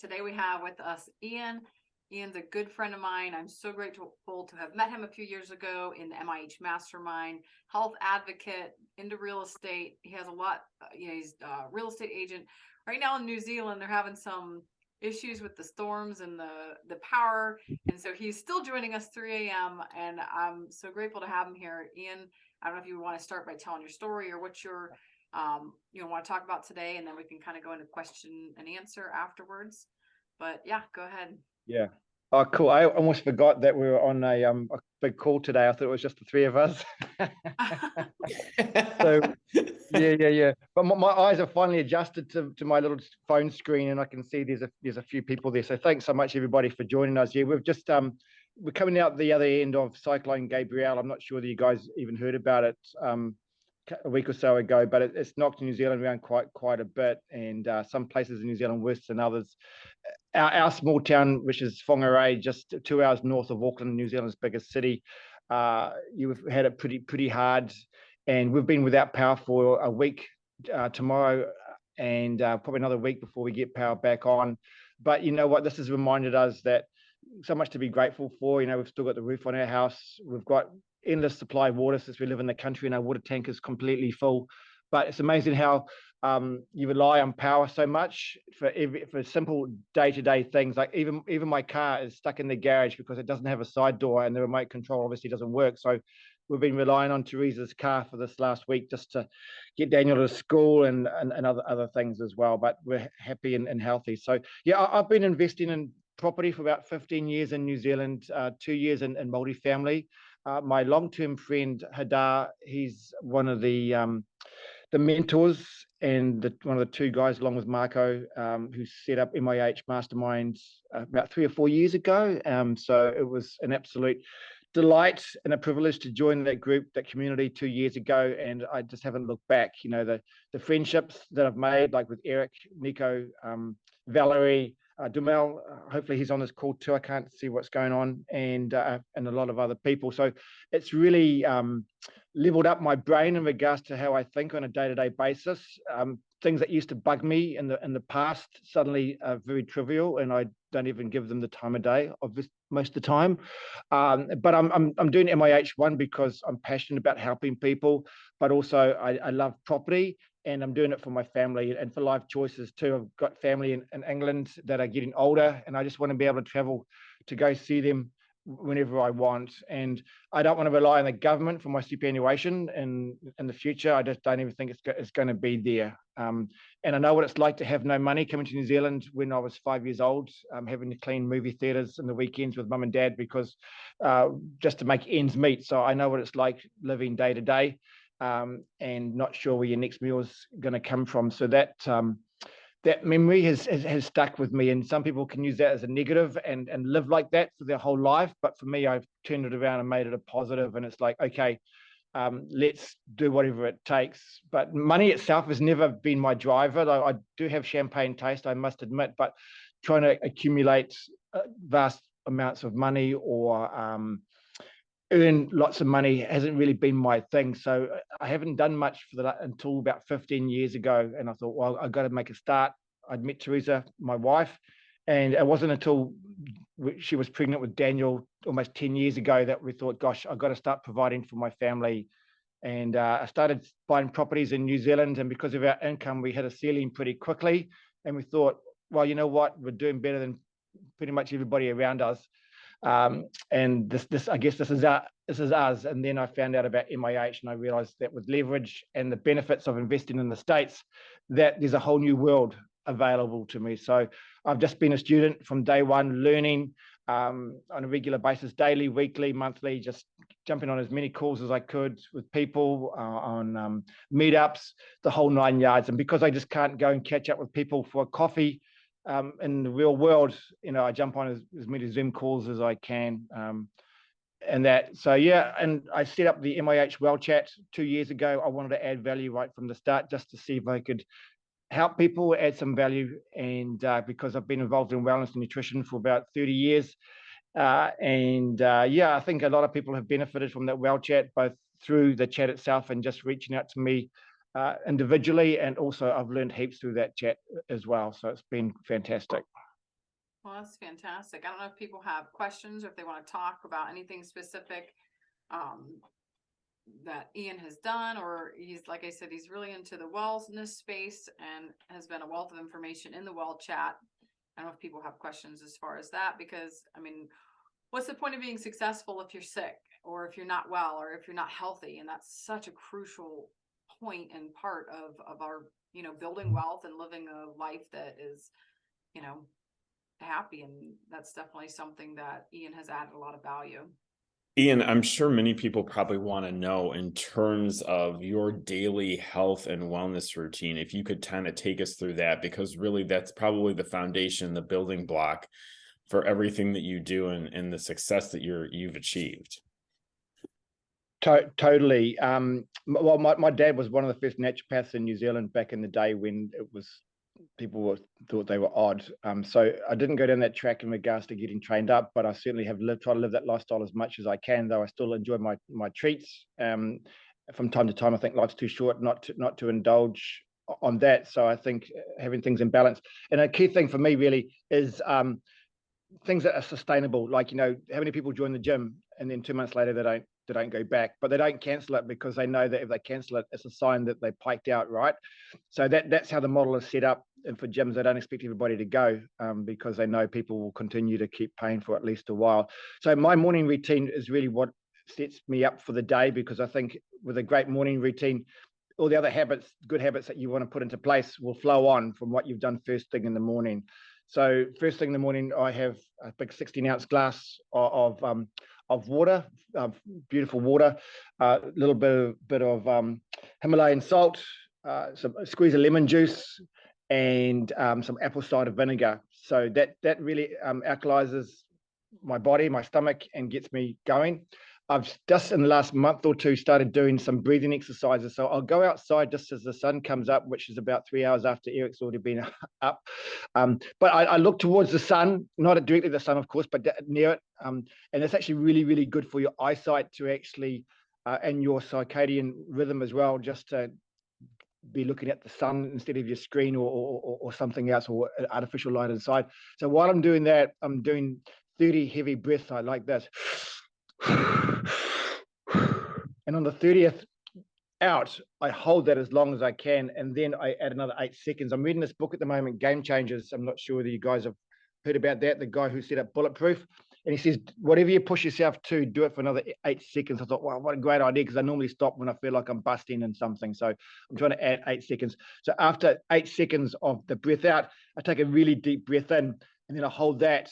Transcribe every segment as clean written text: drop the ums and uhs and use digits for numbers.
Today we have with us Ian. Ian's a good friend of mine. I'm so grateful to have met him a few years ago in the MIH Mastermind, health advocate, into real estate. He has a lot, he's a real estate agent. Right now in New Zealand, they're having some issues with the storms and the power. And so he's still joining us 3 a.m. And I'm so grateful to have him here. Ian, I don't know if you want to start by telling your story or what your want to talk about today, and then we can kind of go into question and answer afterwards. But yeah, go ahead. Yeah. Oh, cool. I almost forgot that we were on a big call today. I thought it was just the three of us. So yeah. But my eyes are finally adjusted to my little phone screen, and I can see there's a few people there. So thanks so much, everybody, for joining us. Yeah, we've just we're coming out the other end of Cyclone Gabrielle. I'm not sure that you guys even heard about it a week or so ago, but it's knocked New Zealand around quite a bit, and some places in New Zealand worse than others. Our small town, which is Whangarei, just 2 hours north of Auckland, New Zealand's biggest city, you've had it pretty hard, and we've been without power for a week tomorrow, and probably another week before we get power back on. But you know what? This has reminded us that so much to be grateful for. You know, we've still got the roof on our house. We've got endless supply of water since we live in the country, and our water tank is completely full. But it's amazing how you rely on power so much for simple day-to-day things. Like even my car is stuck in the garage because it doesn't have a side door, and the remote control obviously doesn't work. So we've been relying on Teresa's car for this last week just to get Daniel to school and other things as well. But we're happy and healthy. So yeah, I've been investing in property for about 15 years in New Zealand, 2 years in multifamily. My long-term friend Hadar, he's one of the mentors and one of the two guys, along with Marco, who set up MIH Masterminds about 3 or 4 years ago. So it was an absolute delight and a privilege to join that group, that community 2 years ago, and I just haven't looked back. You know, the friendships that I've made, like with Eric, Nico, Valerie, Dumel, hopefully he's on this call too. I can't see what's going on, and a lot of other people. So it's really leveled up my brain in regards to how I think on a day-to-day basis. Things that used to bug me in the past suddenly are very trivial, and I don't even give them the time of day most of the time. But I'm doing MIH1 because I'm passionate about helping people, but also I love property, and I'm doing it for my family and for life choices too. I've got family in England that are getting older, and I just want to be able to travel to go see them whenever I want. And I don't want to rely on the government for my superannuation in the future. I just don't even think it's going to be there. And I know what it's like to have no money coming to New Zealand when I was 5 years old, having to clean movie theaters in the weekends with mum and dad because just to make ends meet. So I know what it's like living day to day and not sure where your next meal is going to come from. So that memory has stuck with me, and some people can use that as a negative and live like that for their whole life. But for me, I've turned it around and made it a positive, and it's like, okay, let's do whatever it takes. But money itself has never been my driver, though I do have champagne taste, I must admit, but trying to accumulate vast amounts of money or earn lots of money hasn't really been my thing. So I haven't done much for that until about 15 years ago. And I thought, well, I've got to make a start. I'd met Teresa, my wife, and it wasn't until she was pregnant with Daniel almost 10 years ago that we thought, gosh, I've got to start providing for my family. And I started buying properties in New Zealand. And because of our income, we hit a ceiling pretty quickly. And we thought, well, you know what? We're doing better than pretty much everybody around us. And this I guess this is us. And then I found out about MIH, and I realized that with leverage and the benefits of investing in the States, that there's a whole new world available to me. So I've just been a student from day one, learning on a regular basis, daily, weekly, monthly, just jumping on as many calls as I could with people on meetups, the whole 9 yards. And because I just can't go and catch up with people for a coffee in the real world, you know, I jump on as many Zoom calls as I can. And I set up the MIH Well Chat 2 years ago. I wanted to add value right from the start, just to see if I could help people, add some value. And because I've been involved in wellness and nutrition for about 30 years. I think a lot of people have benefited from that Well Chat, both through the chat itself and just reaching out to me individually. And also I've learned heaps through that chat as well. So it's been fantastic. Well, that's fantastic. I don't know if people have questions or if they want to talk about anything specific that Ian has done, or he's, like I said, he's really into the wellness space and has been a wealth of information in the well chat. I don't know if people have questions as far as that, because I mean, what's the point of being successful if you're sick or if you're not well or if you're not healthy? And that's such a crucial point and part of our, building wealth and living a life that is, you know, happy. And that's definitely something that Ian has added a lot of value. Ian, I'm sure many people probably want to know, in terms of your daily health and wellness routine, if you could kind of take us through that, because really that's probably the foundation, the building block for everything that you do and the success that you've achieved. Totally. Well, my dad was one of the first naturopaths in New Zealand back in the day when it was people thought they were odd. So I didn't go down that track in regards to getting trained up, but I certainly have tried to live that lifestyle as much as I can. Though I still enjoy my treats. From time to time, I think life's too short not to indulge on that. So I think having things in balance, and a key thing for me really is things that are sustainable. Like, how many people join the gym and then 2 months later they don't go back, but they don't cancel it because they know that if they cancel it, it's a sign that they piked out, right? So that's how the model is set up. And for gyms, they don't expect everybody to go because they know people will continue to keep paying for at least a while. So my morning routine is really what sets me up for the day, because I think with a great morning routine, all the other habits, good habits that you want to put into place will flow on from what you've done first thing in the morning. So first thing in the morning, I have a big 16-ounce glass of water, beautiful water, a little bit of Himalayan salt, some squeeze of lemon juice, and some apple cider vinegar. So that really alkalizes my body, my stomach, and gets me going. I've just in the last month or two started doing some breathing exercises. So I'll go outside just as the sun comes up, which is about 3 hours after Eric's already been up. But I look towards the sun, not directly the sun, of course, but near it. And it's actually really, really good for your eyesight to actually, and your circadian rhythm as well, just to be looking at the sun instead of your screen or something else, or artificial light inside. So while I'm doing that, I'm doing 30 heavy breaths. I like this. And on the 30th out, I hold that as long as I can, and then I add another 8 seconds. I'm reading this book at the moment, Game Changers. I'm not sure whether you guys have heard about that. The guy who set up Bulletproof, and he says, whatever you push yourself to, do it for another 8 seconds. I thought, wow, what a great idea, because I normally stop when I feel like I'm busting in something. So I'm trying to add 8 seconds. So after 8 seconds of the breath out, I take a really deep breath in, and then I hold that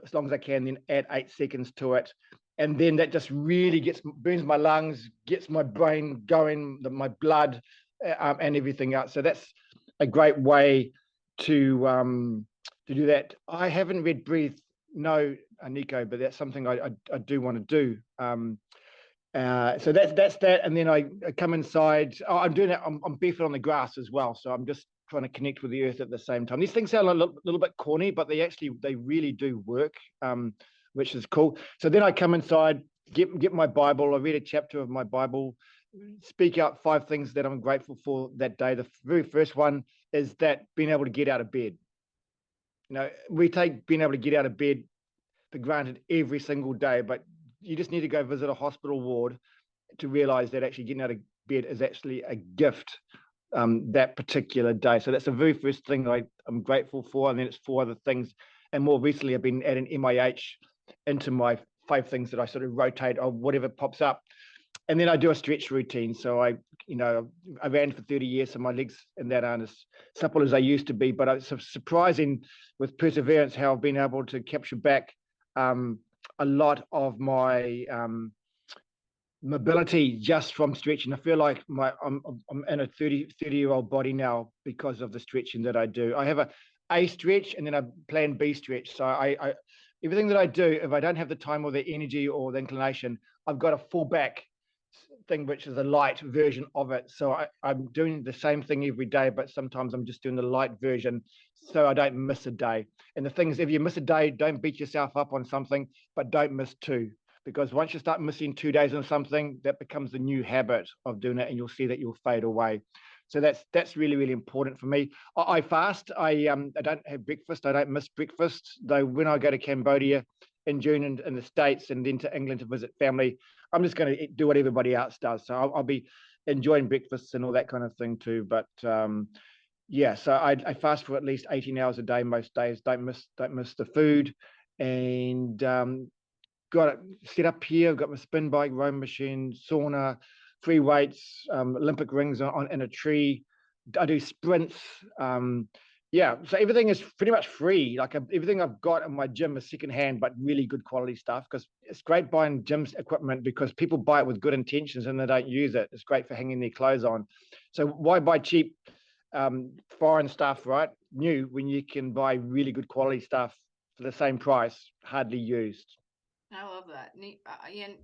as long as I can, then add 8 seconds to it. And then that just really burns my lungs, gets my brain going, my blood, and everything else. So that's a great way to do that. I haven't read Breathe, no, Nico, but that's something I do want to do. So that's that. And then I come inside. Oh, I'm doing it. I'm barefoot on the grass as well. So I'm just trying to connect with the earth at the same time. These things sound a little bit corny, but they really do work. Which is cool. So then I come inside, get my Bible. I read a chapter of my Bible, speak out 5 things that I'm grateful for that day. The very first one is that being able to get out of bed. We take being able to get out of bed for granted every single day, but you just need to go visit a hospital ward to realize that actually getting out of bed is actually a gift that particular day. So that's the very first thing I'm grateful for. And then it's 4 other things. And more recently, I've been adding MIH into my 5 things that I sort of rotate or whatever pops up. And then I do a stretch routine. So I ran for 30 years, so my legs and that aren't as supple as they used to be, but it's surprising with perseverance how I've been able to capture back a lot of my mobility just from stretching. I feel like I'm in a 30-year-old body now because of the stretching that I do. I have a stretch and then a plan B stretch. So I everything that I do, if I don't have the time or the energy or the inclination, I've got a full back thing, which is a light version of it. So I'm doing the same thing every day, but sometimes I'm just doing the light version so I don't miss a day. And the thing is, if you miss a day, don't beat yourself up on something, but don't miss 2. Because once you start missing 2 days on something, that becomes the new habit of doing it, and you'll see that you'll fade away. So that's really, really important for me. I fast. I don't have breakfast. I don't miss breakfast. Though when I go to Cambodia in June in the States and then to England to visit family, I'm just going to do what everybody else does. So I'll be enjoying breakfasts and all that kind of thing too. But yeah, so I fast for at least 18 hours a day most days. Don't miss the food, and got it set up here. I've got my spin bike, rowing machine, sauna, free weights, Olympic rings on in a tree. I do sprints. Yeah, so everything is pretty much free. Like everything I've got in my gym is secondhand, but really good quality stuff. Because it's great buying gym equipment because people buy it with good intentions and they don't use it. It's great for hanging their clothes on. So why buy cheap foreign stuff, right? New when you can buy really good quality stuff for the same price, hardly used. I love that. Ian,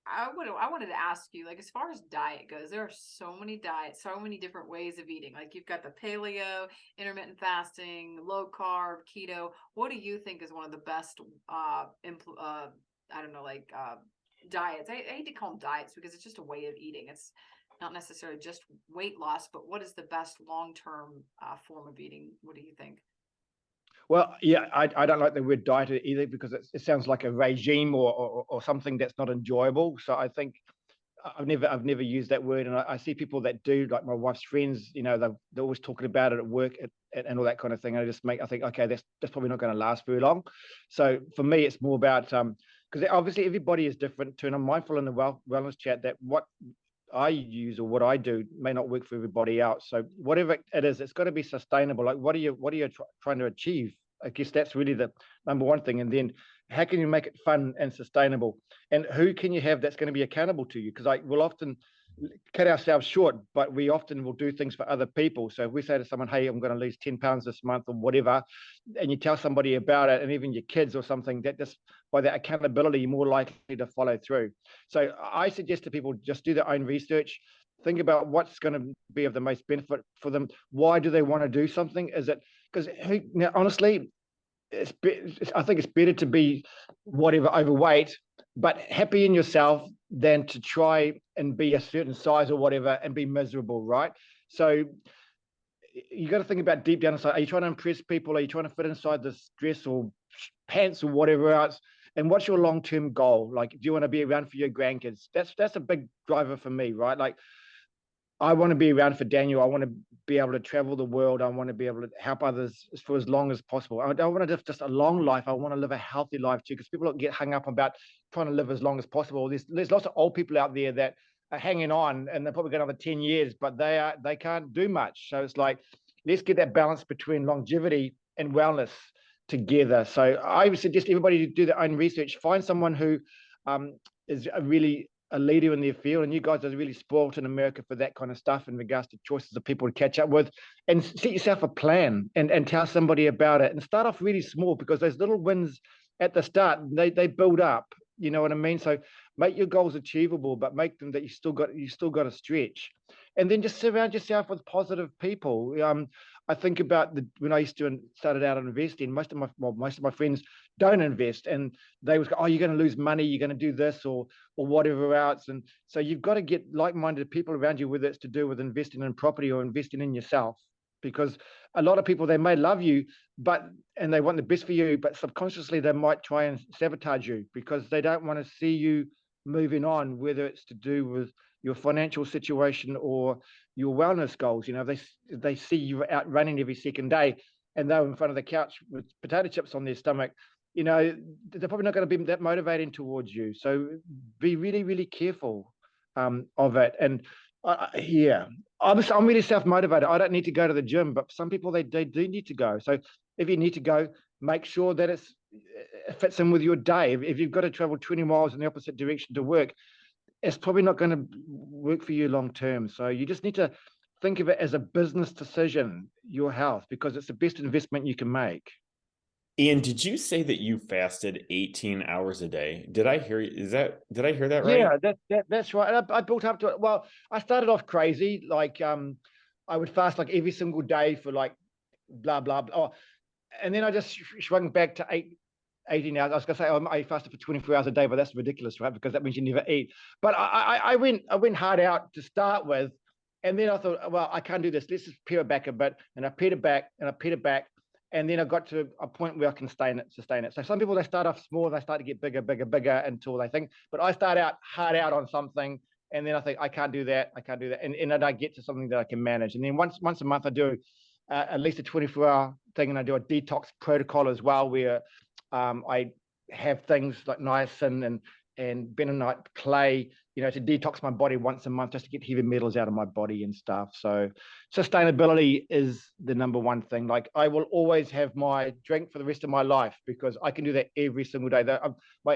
I wanted to ask you, like, as far as diet goes, there are so many diets, so many different ways of eating. Like, you've got the paleo, intermittent fasting, low carb, keto. What do you think is one of the best, I don't know, like diets? I hate to call them diets because it's just a way of eating. It's not necessarily just weight loss, but what is the best long-term form of eating? What do you think? Well, yeah, I don't like the word diet either because it sounds like a regime or something that's not enjoyable. So I think I've never used that word, and I see people that do, like my wife's friends. You know, they're always talking about it at work and all that kind of thing. And I think, okay, that's probably not going to last very long. So for me, it's more about because obviously everybody is different too, and I'm mindful in the wellness chat that what I use or what I do may not work for everybody else. So whatever it is, it's got to be sustainable. Like what are you trying to achieve? I guess that's really the number one thing. And then how can you make it fun and sustainable? And who can you have that's going to be accountable to you? Because we'll often cut ourselves short, but we often will do things for other people. So if we say to someone, hey, I'm going to lose 10 pounds this month or whatever, and you tell somebody about it, and even your kids or something, that just by that accountability, you're more likely to follow through. So I suggest to people just do their own research. Think about what's going to be of the most benefit for them. Why do they want to do something? Is it because now, honestly, I think it's better to be whatever overweight, but happy in yourself than to try and be a certain size or whatever and be miserable, right? So you got to think about deep down inside. Are you trying to impress people? Are you trying to fit inside this dress or pants or whatever else? And what's your long-term goal? Like, do you want to be around for your grandkids? That's a big driver for me, right? Like, I want to be around for Daniel. I want to be able to travel the world. I want to be able to help others for as long as possible. I don't want to live just a long life. I want to live a healthy life too, because people don't get hung up about trying to live as long as possible. There's lots of old people out there that are hanging on and they're probably got another 10 years, but they can't do much. So it's like, let's get that balance between longevity and wellness together. So I would suggest everybody to do their own research. Find someone who is a leader in their field, and you guys are really spoiled in America for that kind of stuff in regards to choices of people to catch up with, and set yourself a plan and tell somebody about it and start off really small, because those little wins at the start, they build up, you know what I mean? So make your goals achievable, but make them that you still got to stretch, and then just surround yourself with positive people. I think about when I used to started out investing, most of my friends don't invest, and they was go, oh, you're going to lose money, you're going to do this or whatever else. And so you've got to get like-minded people around you, whether it's to do with investing in property or investing in yourself, because a lot of people, they may love you and they want the best for you, but subconsciously they might try and sabotage you because they don't want to see you moving on, whether it's to do with your financial situation or your wellness goals. You know, they see you out running every second day and they're in front of the couch with potato chips on their stomach. You know, they're probably not going to be that motivating towards you. So be really, really careful of it. And yeah, I'm really self-motivated. I don't need to go to the gym, but some people, they do need to go. So if you need to go, make sure that it fits in with your day. If you've got to travel 20 miles in the opposite direction to work, it's probably not going to work for you long term. So you just need to think of it as a business decision, your health, because it's the best investment you can make. Ian, did you say that you fasted 18 hours a day? Did I hear that right? Yeah, that's right. I built up to it. Well, I started off crazy. Like I would fast like every single day for like blah, blah, blah. Oh, and then I just shrunk back to 18 hours. I was going to say, I fasted for 24 hours a day, but that's ridiculous, right? Because that means you never eat. But I went hard out to start with. And then I thought, well, I can't do this. Let's just pare it back a bit. And I pared it back and I pared it back. And then I got to a point where I can sustain it. So some people, they start off small, they start to get bigger, bigger, bigger until they think, but I start out hard out on something. And then I think, I can't do that. And then I get to something that I can manage. And then once a month, I do at least a 24-hour thing. And I do a detox protocol as well, where I have things like niacin and bentonite clay, to detox my body once a month, just to get heavy metals out of my body and stuff. So sustainability is the number one thing. Like, I will always have my drink for the rest of my life, because I can do that every single day.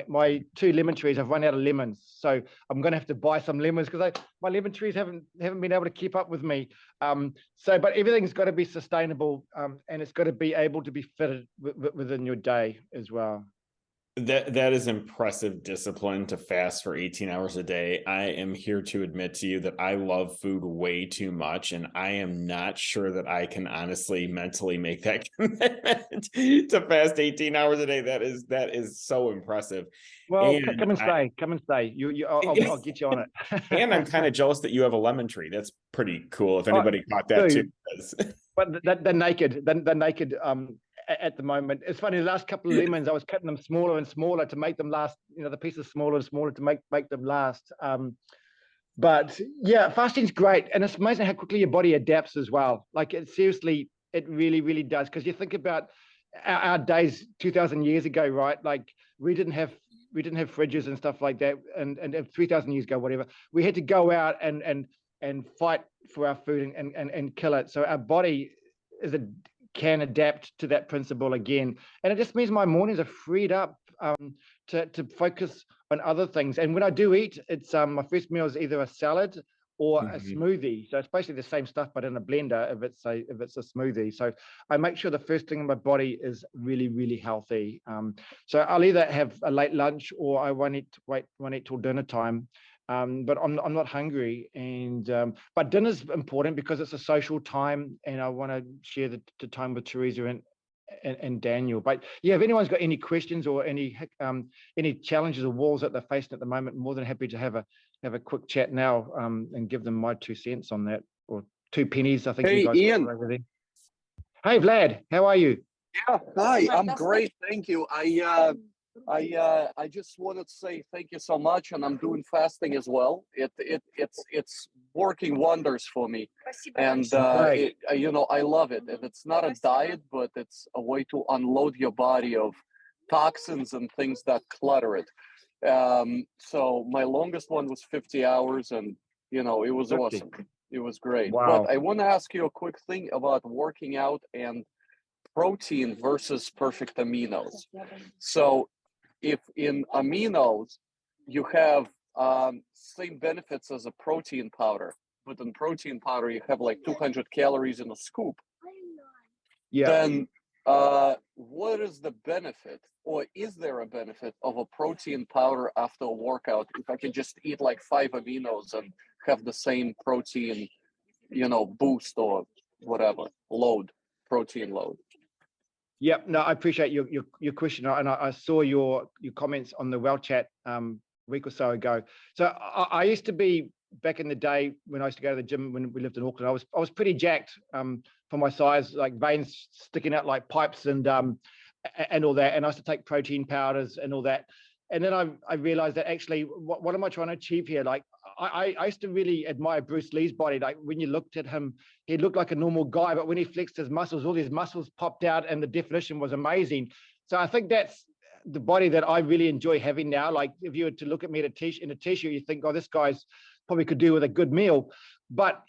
My 2 lemon trees, I've run out of lemons, so I'm going to have to buy some lemons, because my lemon trees haven't been able to keep up with me. But everything's got to be sustainable, and it's got to be able to be fitted within your day as well. That is impressive discipline to fast for 18 hours a day. I am here to admit to you that I love food way too much, and I am not sure that I can honestly mentally make that commitment to fast 18 hours a day. That is so impressive. Well, come and stay. I'll get you on it. And I'm kind of jealous that you have a lemon tree. That's pretty cool. If anybody caught that too. But they're naked. They're naked. At the moment, it's funny. The last couple of lemons, I was cutting them smaller and smaller to make them last. The pieces smaller and smaller to make them last. But yeah, fasting's great, and it's amazing how quickly your body adapts as well. Like, it really, really does. Because you think about our days 2,000 years ago, right? Like, we didn't have fridges and stuff like that, and 3,000 years ago, whatever. We had to go out and fight for our food and kill it. So our body can adapt to that principle again, and it just means my mornings are freed up to focus on other things. And when I do eat, it's my first meal is either a salad or a smoothie. So it's basically the same stuff, but in a blender if it's a smoothie. So I make sure the first thing in my body is really, really healthy. So I'll either have a late lunch, or I won't eat till dinner time. But I'm not hungry, and but dinner's important because it's a social time, and I want to share the time with Teresa and Daniel. But yeah, if anyone's got any questions or any challenges or walls that they're facing at the moment, I'm more than happy to have a quick chat now, and give them my 2 cents on that, or 2 pennies. I think. Hey, you guys Ian. over there. Hey, Vlad, how are you? Yeah, hi, I'm great, thank you. I just wanted to say thank you so much, and I'm doing fasting as well. It's working wonders for me, and I love it. And it's not a diet, but it's a way to unload your body of toxins and things that clutter it. So my longest one was 50 hours, and it was 50. awesome. It was great. Wow. But I want to ask you a quick thing about working out and protein versus perfect aminos. So if in aminos you have same benefits as a protein powder, but in protein powder you have like 200 calories in a scoop, then what is the benefit, or is there a benefit of a protein powder after a workout if I can just eat like 5 aminos and have the same protein, boost or whatever protein load? Yep. No, I appreciate your question, and I saw your comments on the Well Chat a week or so ago. So I used to be, back in the day when I used to go to the gym when we lived in Auckland, I was pretty jacked for my size, like veins sticking out like pipes and all that. And I used to take protein powders and all that. And then I realized that actually, what am I trying to achieve here? Like, I used to really admire Bruce Lee's body. Like, when you looked at him, he looked like a normal guy, but when he flexed his muscles, all these muscles popped out, and the definition was amazing. So I think that's the body that I really enjoy having now. Like, if you were to look at me in a t-shirt, you think, oh, this guy's probably could do with a good meal. But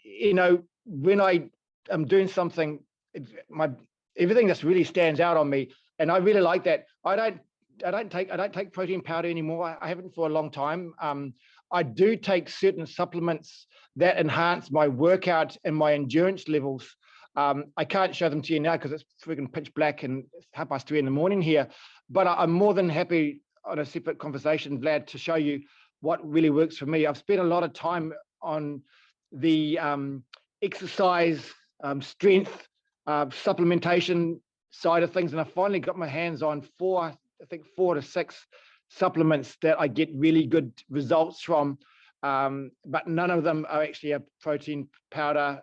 when I am doing something, everything just really stands out on me, and I really like that. I don't take protein powder anymore. I haven't for a long time. I do take certain supplements that enhance my workout and my endurance levels. I can't show them to you now because it's freaking pitch black and it's 3:30 in the morning here. But I'm more than happy on a separate conversation, Vlad, to show you what really works for me. I've spent a lot of time on the exercise, strength, supplementation side of things, and I finally got my hands on 4 to 6 supplements that I get really good results from. but none of them are actually a protein powder.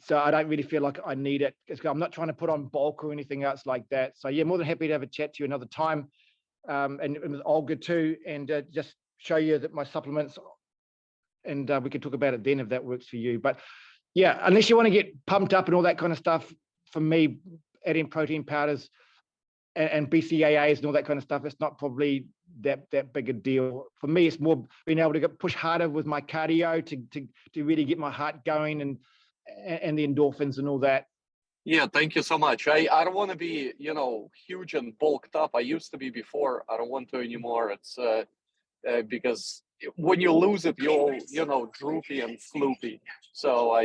So I don't really feel like I need it. I'm not trying to put on bulk or anything else like that. So yeah, more than happy to have a chat to you another time, and with Olga too, and just show you that my supplements, and we can talk about it then if that works for you. But yeah, unless you want to get pumped up and all that kind of stuff, for me, adding protein powders and BCAAs and all that kind of stuff, it's not probably that big a deal. For me, it's more being able to push harder with my cardio to really get my heart going and the endorphins and all that. Yeah, thank you so much. I don't want to be, huge and bulked up. I used to be before. I don't want to anymore. It's because when you lose it, you'll, droopy and floopy. So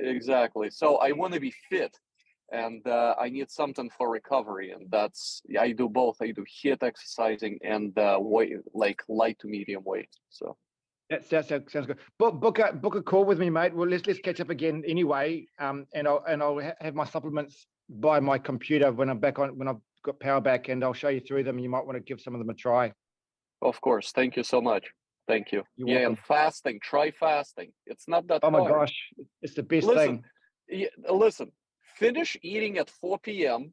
exactly. So I want to be fit, and I need something for recovery, and I do both. I do HIIT exercising and weight, like light to medium weight. So. That sounds good. Book a call with me, mate. Well, let's catch up again anyway. And I'll have my supplements by my computer when I've got power back, and I'll show you through them. And you might want to give some of them a try. Of course. Thank you so much. Thank you. You're yeah, welcome. and fasting. Try fasting. It's not that Oh hard. my gosh, it's the best thing. Listen. Finish eating at 4 p.m.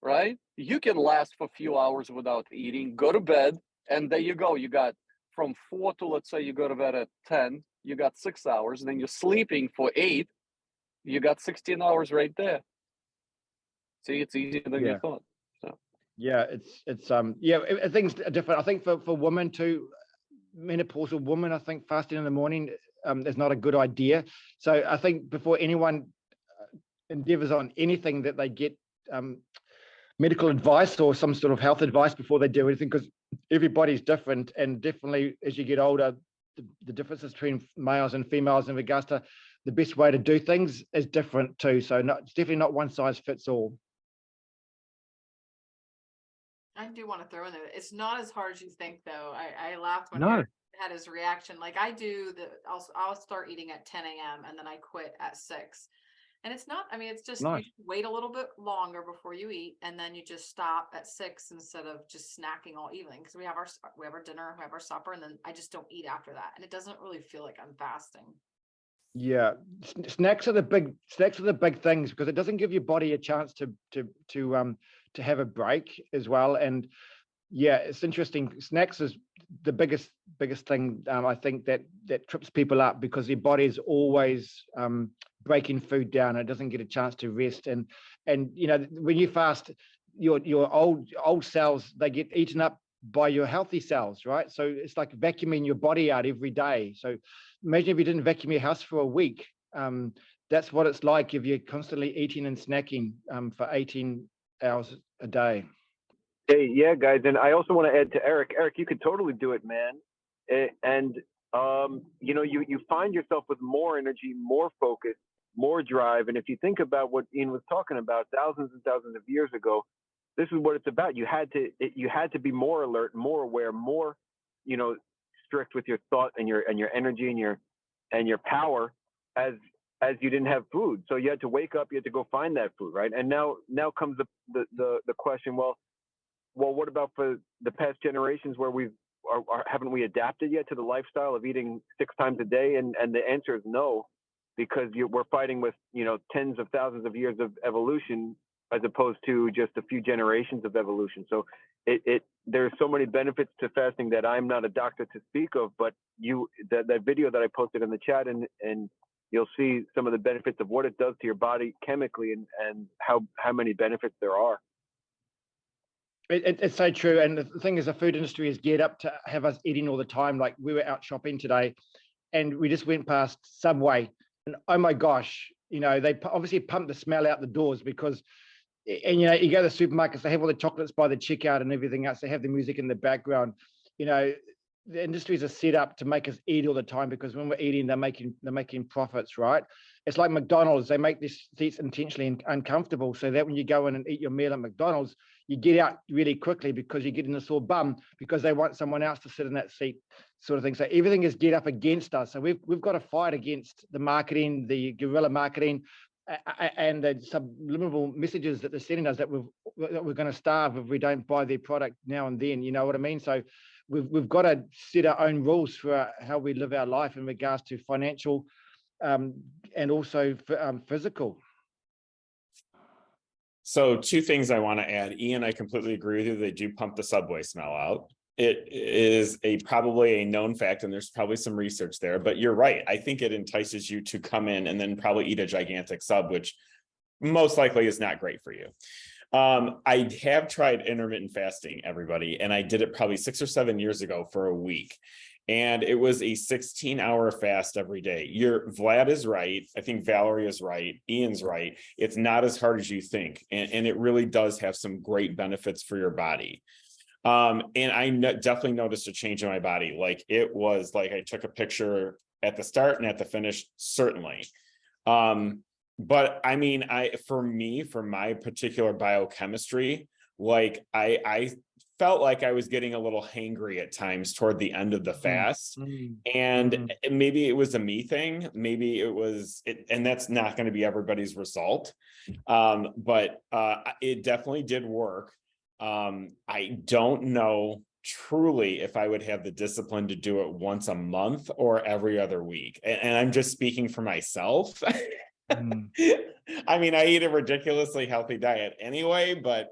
Right? You can last for a few hours without eating. Go to bed, and there you go. You got from 4 to, let's say you go to bed at 10, you got 6 hours, and then you're sleeping for 8, you got 16 hours right there. See, it's easier than you thought. So. Yeah, things are different. I think for women too, menopausal women, I think fasting in the morning is not a good idea. So I think before anyone endeavors on anything, that they get medical advice or some sort of health advice before they do anything, because everybody's different, and definitely as you get older, the differences between males and females in regards to the best way to do things is different too. So it's definitely not one size fits all. I do want to throw in there, it's not as hard as you think, though. I laughed when No. Eric had his reaction. Like I do I'll start eating at 10 a.m. and then I quit at 6. And it's not, it's just, Nice. you wait a little bit longer before you eat, and then you just stop at 6 instead of just snacking all evening. Because we have our dinner, we have our supper, and then I just don't eat after that. And it doesn't really feel like I'm fasting. Yeah, snacks are the big things, because it doesn't give your body a chance to have a break as well. And yeah, it's interesting. Snacks is the biggest thing, I think that trips people up, because their body is always breaking food down. It doesn't get a chance to rest, and when you fast, your old cells, they get eaten up by your healthy cells, right? So it's like vacuuming your body out every day. So imagine if you didn't vacuum your house for a week. That's what it's like if you're constantly eating and snacking for 18 hours a day. Hey, yeah, guys, and I also want to add to Eric. Eric, you could totally do it, man. And you find yourself with more energy, more focus, more drive. And if you think about what Ian was talking about thousands and thousands of years ago, this is what it's about. You had to be more alert, more aware, more, strict with your thought and your energy and your power as you didn't have food. So you had to wake up, you had to go find that food, right? And now comes the question, well, what about for the past generations where haven't we adapted yet to the lifestyle of eating 6 times a day? And the answer is no, because we're fighting with, tens of thousands of years of evolution as opposed to just a few generations of evolution. So there's so many benefits to fasting that I'm not a doctor to speak of, but that video that I posted in the chat, and you'll see some of the benefits of what it does to your body chemically and how many benefits there are. It's so true. And the thing is, the food industry is geared up to have us eating all the time. Like we were out shopping today and we just went past Subway, and oh my gosh, they obviously pump the smell out the doors, because, and you go to the supermarkets, they have all the chocolates by the checkout and everything else. They have the music in the background. The industries are set up to make us eat all the time, because when we're eating, they're making profits, right? It's like McDonald's. They make these seats intentionally uncomfortable so that when you go in and eat your meal at McDonald's, you get out really quickly, because you're getting a sore bum, because they want someone else to sit in that seat, sort of thing. So everything is geared up against us. So we've got to fight against the marketing, the guerrilla marketing, and the subliminal messages that they're sending us that we're going to starve if we don't buy their product now and then. You know what I mean? So we've got to set our own rules for how we live our life in regards to financial and also physical. So 2 things I want to add. Ian, I completely agree with you. They do pump the Subway smell out. It is probably a known fact, and there's probably some research there, but you're right. I think it entices you to come in and then probably eat a gigantic sub, which most likely is not great for you. I have tried intermittent fasting, everybody, and I did it probably 6 or 7 years ago for a week. And it was a 16-hour fast every day. Vlad is right. I think Valerie is right. Ian's right. It's not as hard as you think. And it really does have some great benefits for your body. And I definitely noticed a change in my body. Like, it was like I took a picture at the start and at the finish, certainly. But I mean, for my particular biochemistry, like I felt like I was getting a little hangry at times toward the end of the fast. And maybe it was a me thing, maybe it was and that's not going to be everybody's result. But it definitely did work. I don't know truly if I would have the discipline to do it once a month or every other week. And I'm just speaking for myself. I mean, I eat a ridiculously healthy diet anyway, but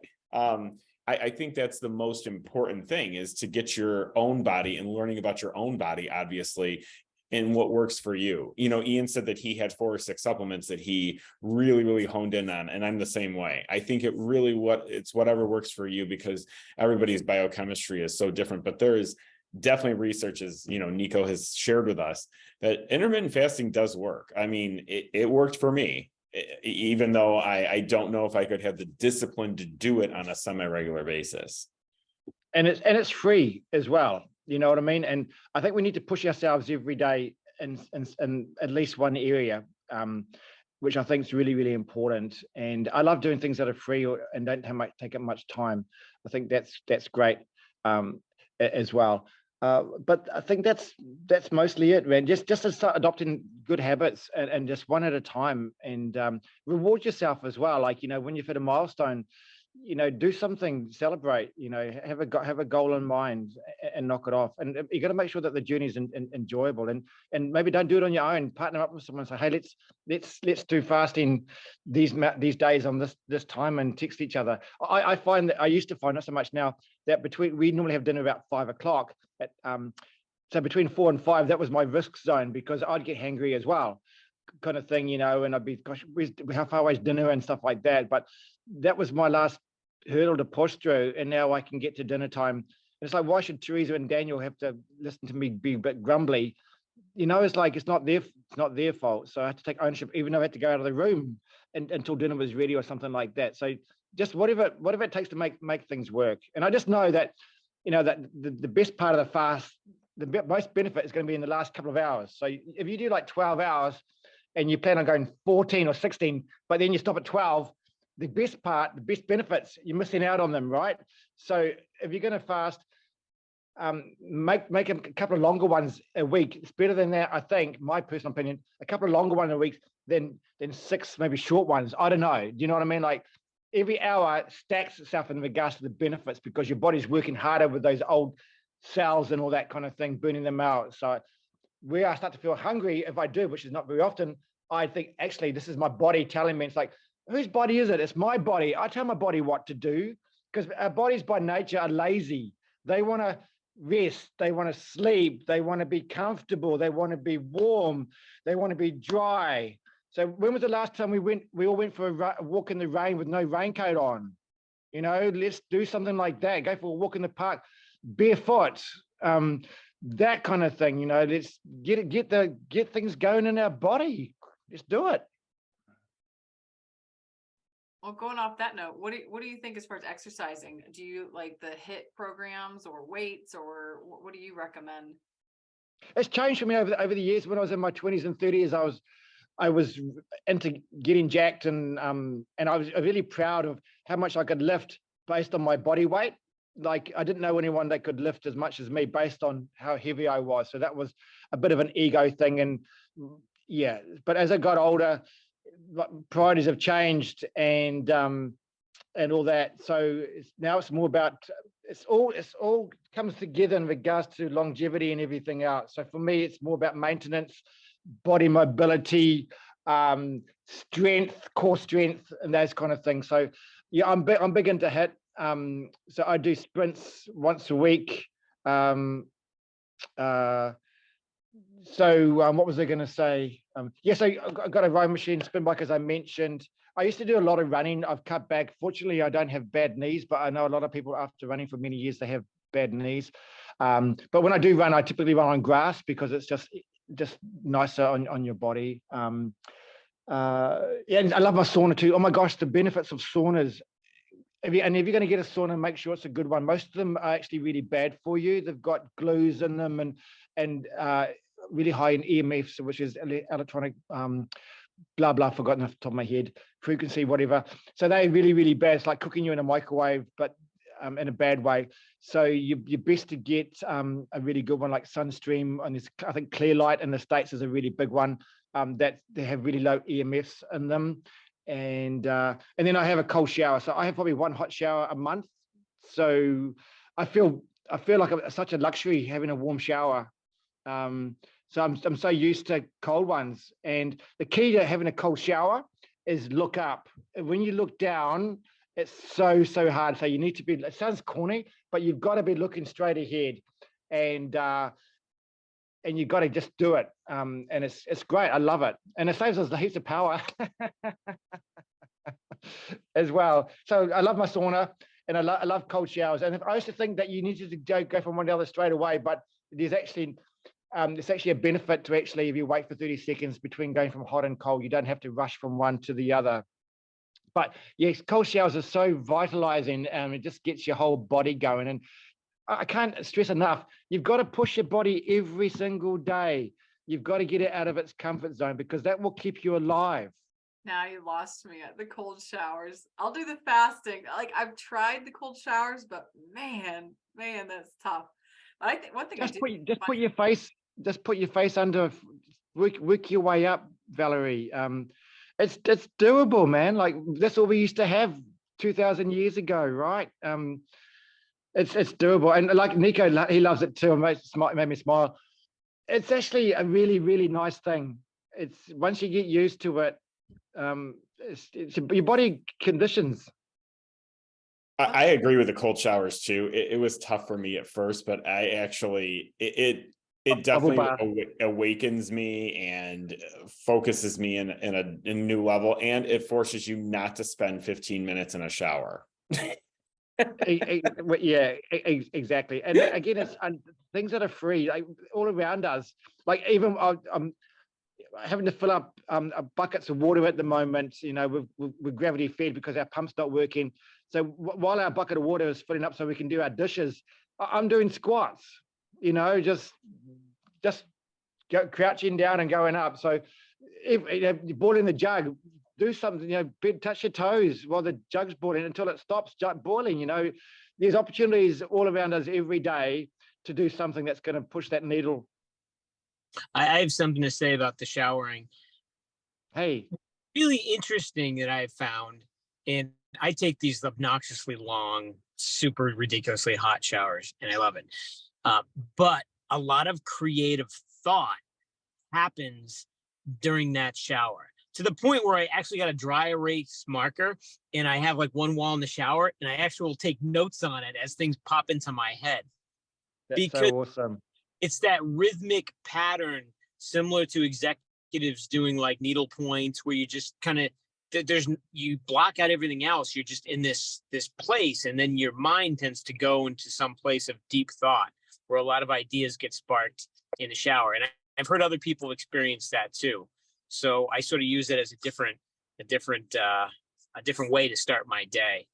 I think that's the most important thing, is to get your own body and learning about your own body, obviously, and what works for you. You know, Ian said that he had 4 or 6 supplements that he really, really honed in on, and I'm the same way. I think it's whatever works for you, because everybody's biochemistry is so different. But there is definitely research, as you know, Nico has shared with us, that intermittent fasting does work. I mean, it worked for me, even though I don't know if I could have the discipline to do it on a semi-regular basis. And it's free as well. You know what I mean? And I think we need to push ourselves every day in at least one area, which I think is really, really important. And I love doing things that are free and don't take up much time. I think that's great as well. But I think that's mostly it, man. Just to start adopting good habits and just one at a time, and reward yourself as well. Like, you know, when you've hit a milestone, you know, do something, celebrate, you know, have a goal in mind and knock it off. And you got to make sure that the journey is enjoyable, and maybe don't do it on your own. Partner up with someone and say, hey, let's do fasting these days on this time, and text each other. I find that I used to find, not so much now, that we normally have dinner about 5 o'clock at so between 4 and 5, that was my risk zone, because I'd get hangry as well, kind of thing, you know, and I'd be, gosh, how far away is dinner and stuff like that. But that was my last hurdle to push through, and now I can get to dinner time. And it's like, why should Teresa and Daniel have to listen to me be a bit grumbly? You know, it's like, it's not their fault. So I had to take ownership, even though I had to go out of the room until dinner was ready or something like that. So just whatever it takes to make things work. And I just know that, you know, that the best part of the fast, the most benefit is going to be in the last couple of hours. So if you do like 12 hours and you plan on going 14 or 16, but then you stop at 12, the best benefits, you're missing out on them, right? So if you're going to fast, make a couple of longer ones a week. It's better than that, I think, my personal opinion, a couple of longer ones a week than 6 maybe short ones. I don't know. Do you know what I mean? Like, every hour stacks itself in regards to the benefits, because your body's working harder with those old cells and all that kind of thing, burning them out. So where I start to feel hungry, if I do, which is not very often, I think, actually, this is my body telling me. It's like, whose body is it? It's my body. I tell my body what to do, because our bodies by nature are lazy. They want to rest. They want to sleep. They want to be comfortable. They want to be warm. They want to be dry. So when was the last time we all went for a walk in the rain with no raincoat on? You know, let's do something like that. Go for a walk in the park barefoot, that kind of thing. You know, let's get things going in our body. Let's do it. Well, going off that note, what do you think as far as exercising? Do you like the HIIT programs or weights, or what do you recommend? It's changed for me over the years. When I was in my 20s and 30s, I was into getting jacked, and I was really proud of how much I could lift based on my body weight. Like, I didn't know anyone that could lift as much as me based on how heavy I was. So that was a bit of an ego thing. And yeah, but as I got older, priorities have changed, and and all that. So now it's more about, it's all comes together in regards to longevity and everything else. So for me, it's more about maintenance, body mobility, strength, core strength, and those kind of things. So yeah, I'm big into HIIT. So I do sprints once a week. So what was I going to say? Yes, I got a rowing machine, spin bike, as I mentioned. I used to do a lot of running. I've cut back. Fortunately, I don't have bad knees, but I know a lot of people after running for many years, they have bad knees. But when I do run, I typically run on grass because it's just nicer on your body. And I love my sauna too. Oh my gosh, the benefits of saunas. If you're going to get a sauna, make sure it's a good one. Most of them are actually really bad for you. They've got glues in them and really high in EMFs, which is electronic blah blah, forgotten off the top of my head, frequency, whatever. So they're really, really bad. It's like cooking you in a microwave, but in a bad way. So you're best to get a really good one like Sunstream, and I think Clear Light in the States is a really big one that they have really low EMFs in them. And then I have a cold shower. So I have probably one hot shower a month. So I feel like it's such a luxury having a warm shower. So I'm so used to cold ones. And the key to having a cold shower is look up. When you look down, it's so hard. So you need to be, it sounds corny, but you've got to be looking straight ahead. And you've got to just do it. And it's great. I love it. And it saves us heaps of power as well. So I love my sauna, and I love cold showers. And I used to think that you needed to go from one to the other straight away, but there's actually it's actually a benefit to actually, if you wait for 30 seconds between going from hot and cold, you don't have to rush from one to the other. But yes, cold showers are so vitalizing, and it just gets your whole body going. And I can't stress enough, you've got to push your body every single day. You've got to get it out of its comfort zone, because that will keep you alive. Now you lost me at the cold showers. I'll do the fasting. Like, I've tried the cold showers, but man, that's tough. But I think one thing Just put your face under, work your way up, Valerie. It's doable, man. Like, that's all we used to have 2,000 years ago, right? It's doable. And like Nico, he loves it too. It made me smile. It's actually a really, really nice thing. It's once you get used to it, it's your body conditions. I agree with the cold showers too. It was tough for me at first, but I actually, it definitely awakens me and focuses me in a new level, and it forces you not to spend 15 minutes in a shower. Yeah, exactly. And again, it's things that are free, like all around us. Like even I'm having to fill up buckets of water at the moment, with gravity fed, because our pump's not working. So while our bucket of water is filling up so we can do our dishes, I'm doing squats, just crouching down and going up. So if you're boiling the jug, do something, touch your toes while the jug's boiling until it stops boiling. There's opportunities all around us every day to do something that's going to push that needle. I have something to say about the showering. Hey, really interesting that I've found, and I take these obnoxiously long, super ridiculously hot showers, and I love it. But a lot of creative thought happens during that shower, to the point where I actually got a dry erase marker, and I have like one wall in the shower, and I actually will take notes on it as things pop into my head. That's so awesome. It's that rhythmic pattern similar to executives doing like needle points, where you just kind of, you block out everything else. You're just in this place, and then your mind tends to go into some place of deep thought where a lot of ideas get sparked in the shower. And I've heard other people experience that too. So I sort of use it as a different way to start my day.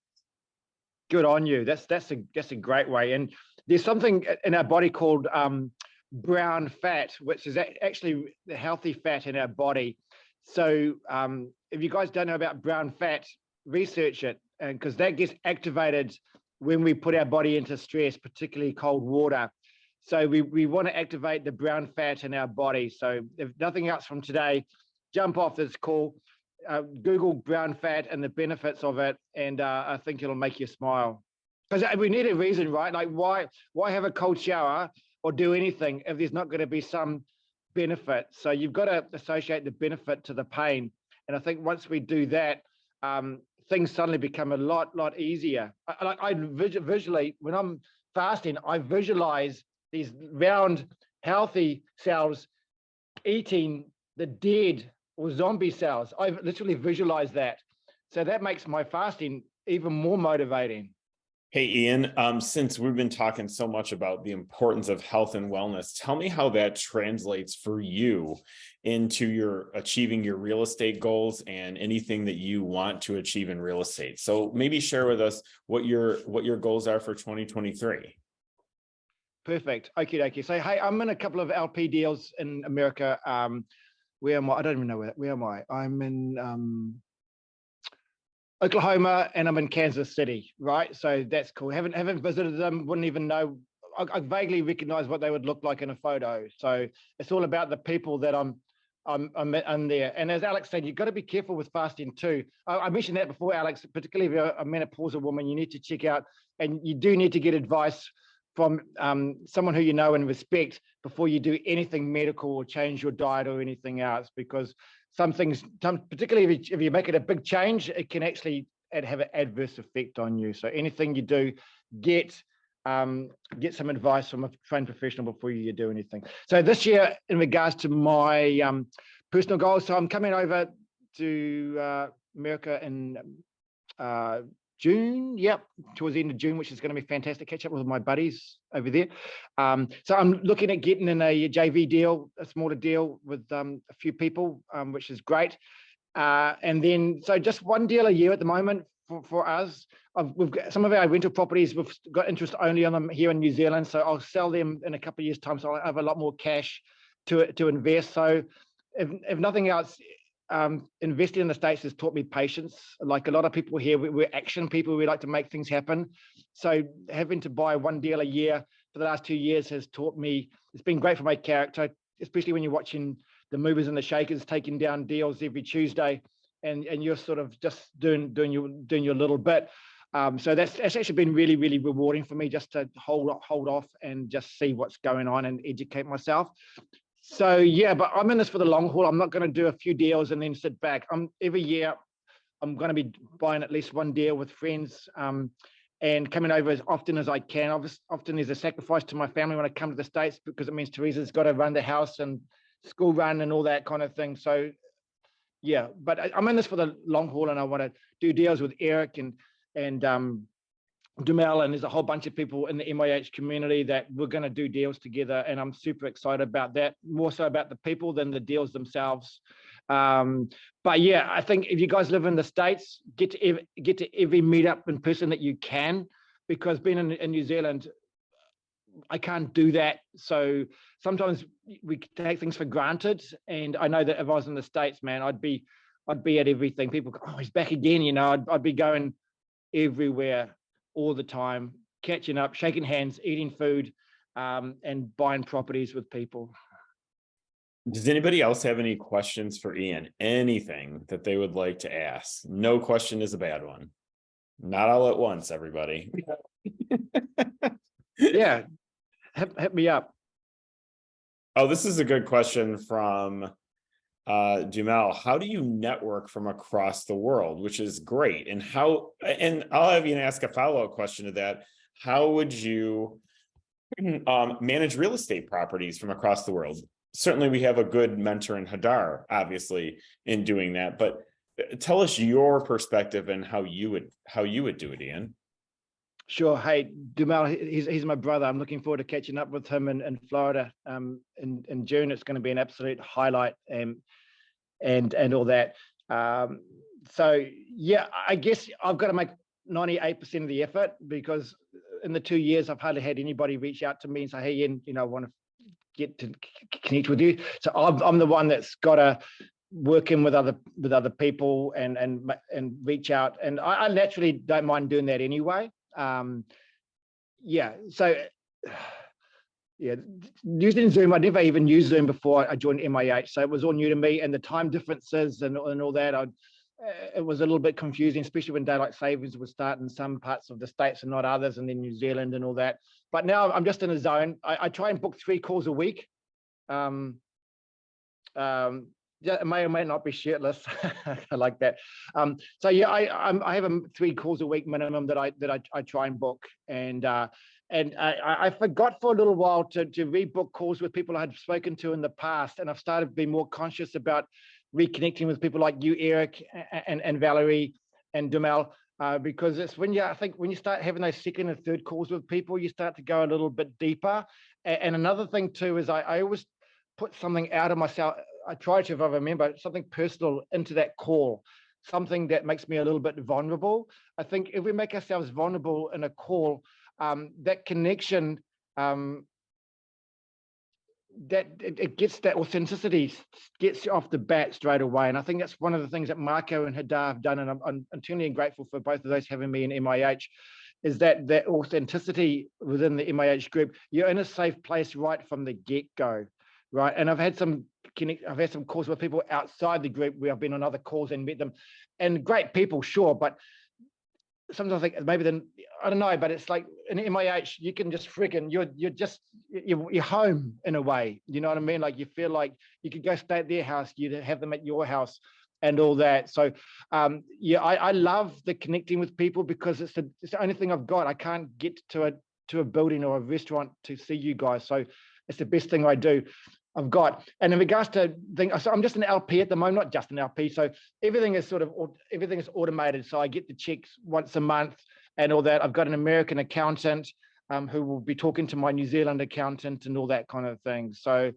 Good on you. That's a great way. And there's something in our body called brown fat, which is actually the healthy fat in our body. So if you guys don't know about brown fat, research it, and because that gets activated when we put our body into stress, particularly cold water. So we want to activate the brown fat in our body. So if nothing else from today, jump off this call, Google brown fat and the benefits of it, and I think it'll make you smile. Because we need a reason, right? Like why have a cold shower or do anything if there's not going to be some benefit? So you've got to associate the benefit to the pain. And I think once we do that, things suddenly become a lot easier. I visually, when I'm fasting, I visualize these round, healthy cells eating the dead or zombie cells. I literally visualize that. So that makes my fasting even more motivating. Hey, Ian, since we've been talking so much about the importance of health and wellness, tell me how that translates for you into your achieving your real estate goals and anything that you want to achieve in real estate. So maybe share with us what your goals are for 2023. Perfect. Okay. So, hey, I'm in a couple of LP deals in America. Where am I? I don't even know where am I? I'm in Oklahoma, and I'm in Kansas City, right? So that's cool. Haven't visited them, wouldn't even know. I vaguely recognize what they would look like in a photo. So it's all about the people that I'm there. And as Alex said, you've got to be careful with fasting too. I mentioned that before, Alex, particularly if you're a menopausal woman, you need to check out, and you do need to get advice from someone who you know and respect before you do anything medical or change your diet or anything else, because some things, particularly if you make it a big change, it can actually have an adverse effect on you. So anything you do, get some advice from a trained professional before you do anything. So this year, in regards to my personal goals, so I'm coming over to America in June, towards the end of June, which is going to be fantastic. Catch up with my buddies over there. So I'm looking at getting in a JV deal, a smaller deal with a few people, which is great. And then, so just one deal a year at the moment for us. We've got some of our rental properties, we've got interest only on them here in New Zealand. So I'll sell them in a couple of years' time. So I'll have a lot more cash to invest. So if nothing else, investing in the States has taught me patience. Like a lot of people here, we're action people. We like to make things happen. So having to buy one deal a year for the last 2 years has taught me, it's been great for my character, especially when you're watching the movers and the shakers taking down deals every Tuesday, and you're sort of just doing your little bit. So that's actually been really rewarding for me, just to hold off and just see what's going on and educate myself. So yeah, but I'm in this for the long haul. I'm not going to do a few deals and then sit back. Every year I'm going to be buying at least one deal with friends, and coming over as often as I can. Often there's a sacrifice to my family when I come to the States, because it means Teresa's got to run the house and school run and all that kind of thing. So yeah, but I'm in this for the long haul, and I want to do deals with Eric and Dumel, and there's a whole bunch of people in the MIH community that we're going to do deals together, and I'm super excited about that, more so about the people than the deals themselves. But yeah, I think if you guys live in the States, get to every meetup in person that you can, because being in New Zealand, I can't do that. So sometimes we take things for granted, and I know that if I was in the States, man, I'd be at everything. People go, oh, he's back again, you know. I'd be going everywhere all the time, catching up, shaking hands, eating food, and buying properties with people. Does anybody else have any questions for Ian? Anything that they would like to ask? No question is a bad one. Not all at once, everybody. Yeah, hit me up. Oh, this is a good question from Dumel. How do you network from across the world? Which is great. And I'll have you ask a follow-up question to that. How would you manage real estate properties from across the world? Certainly we have a good mentor in Hadar, obviously, in doing that, but tell us your perspective and how you would do it, Ian. Sure. Hey, Dumel, he's my brother. I'm looking forward to catching up with him in Florida in June. It's going to be an absolute highlight, and all that. So yeah, I guess I've got to make 98% of the effort, because in the 2 years I've hardly had anybody reach out to me and say, hey, Ian, you know, I want to get to connect with you. So I'm the one that's got to work in with other people and reach out, and I naturally don't mind doing that anyway. Yeah, so Yeah, using Zoom, I never even used Zoom before I joined MIH, so it was all new to me, and the time differences and all that, it was a little bit confusing, especially when daylight savings would start in some parts of the States and not others, and then New Zealand and all that. But now I'm just in a zone. I try and book 3 calls a week. Yeah, it may or may not be shirtless. I like that. So yeah, I have 3 calls a week minimum that I try and book, and I forgot for a little while to rebook calls with people I had spoken to in the past, and I've started being more conscious about reconnecting with people like you, Eric, and Valerie and Dumel, because it's I think when you start having those second and third calls with people, you start to go a little bit deeper. And another thing too is I always put something out of myself. I try to, if I remember, something personal into that call, something that makes me a little bit vulnerable. I think if we make ourselves vulnerable in a call, that connection, that it gets that authenticity, gets you off the bat straight away. And I think that's one of the things that Marco and Hadar have done, and I'm eternally grateful for both of those having me in MIH, is that authenticity within the MIH group. You're in a safe place right from the get-go, right? And I've had some calls with people outside the group where I've been on other calls and met them, and great people, sure, but sometimes I think maybe then I don't know, but it's like in MIH, you can just freaking you're home in a way. You know what I mean? Like you feel like you could go stay at their house, you have them at your house, and all that. So yeah, I love the connecting with people, because it's the only thing I've got. I can't get to a building or a restaurant to see you guys, so it's the best thing I've got. And in regards to things, so I'm just an LP at the moment, not just an LP. So everything is automated. So I get the checks once a month and all that. I've got an American accountant who will be talking to my New Zealand accountant and all that kind of thing. So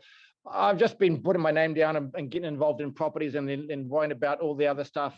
I've just been putting my name down and getting involved in properties, and then worrying about all the other stuff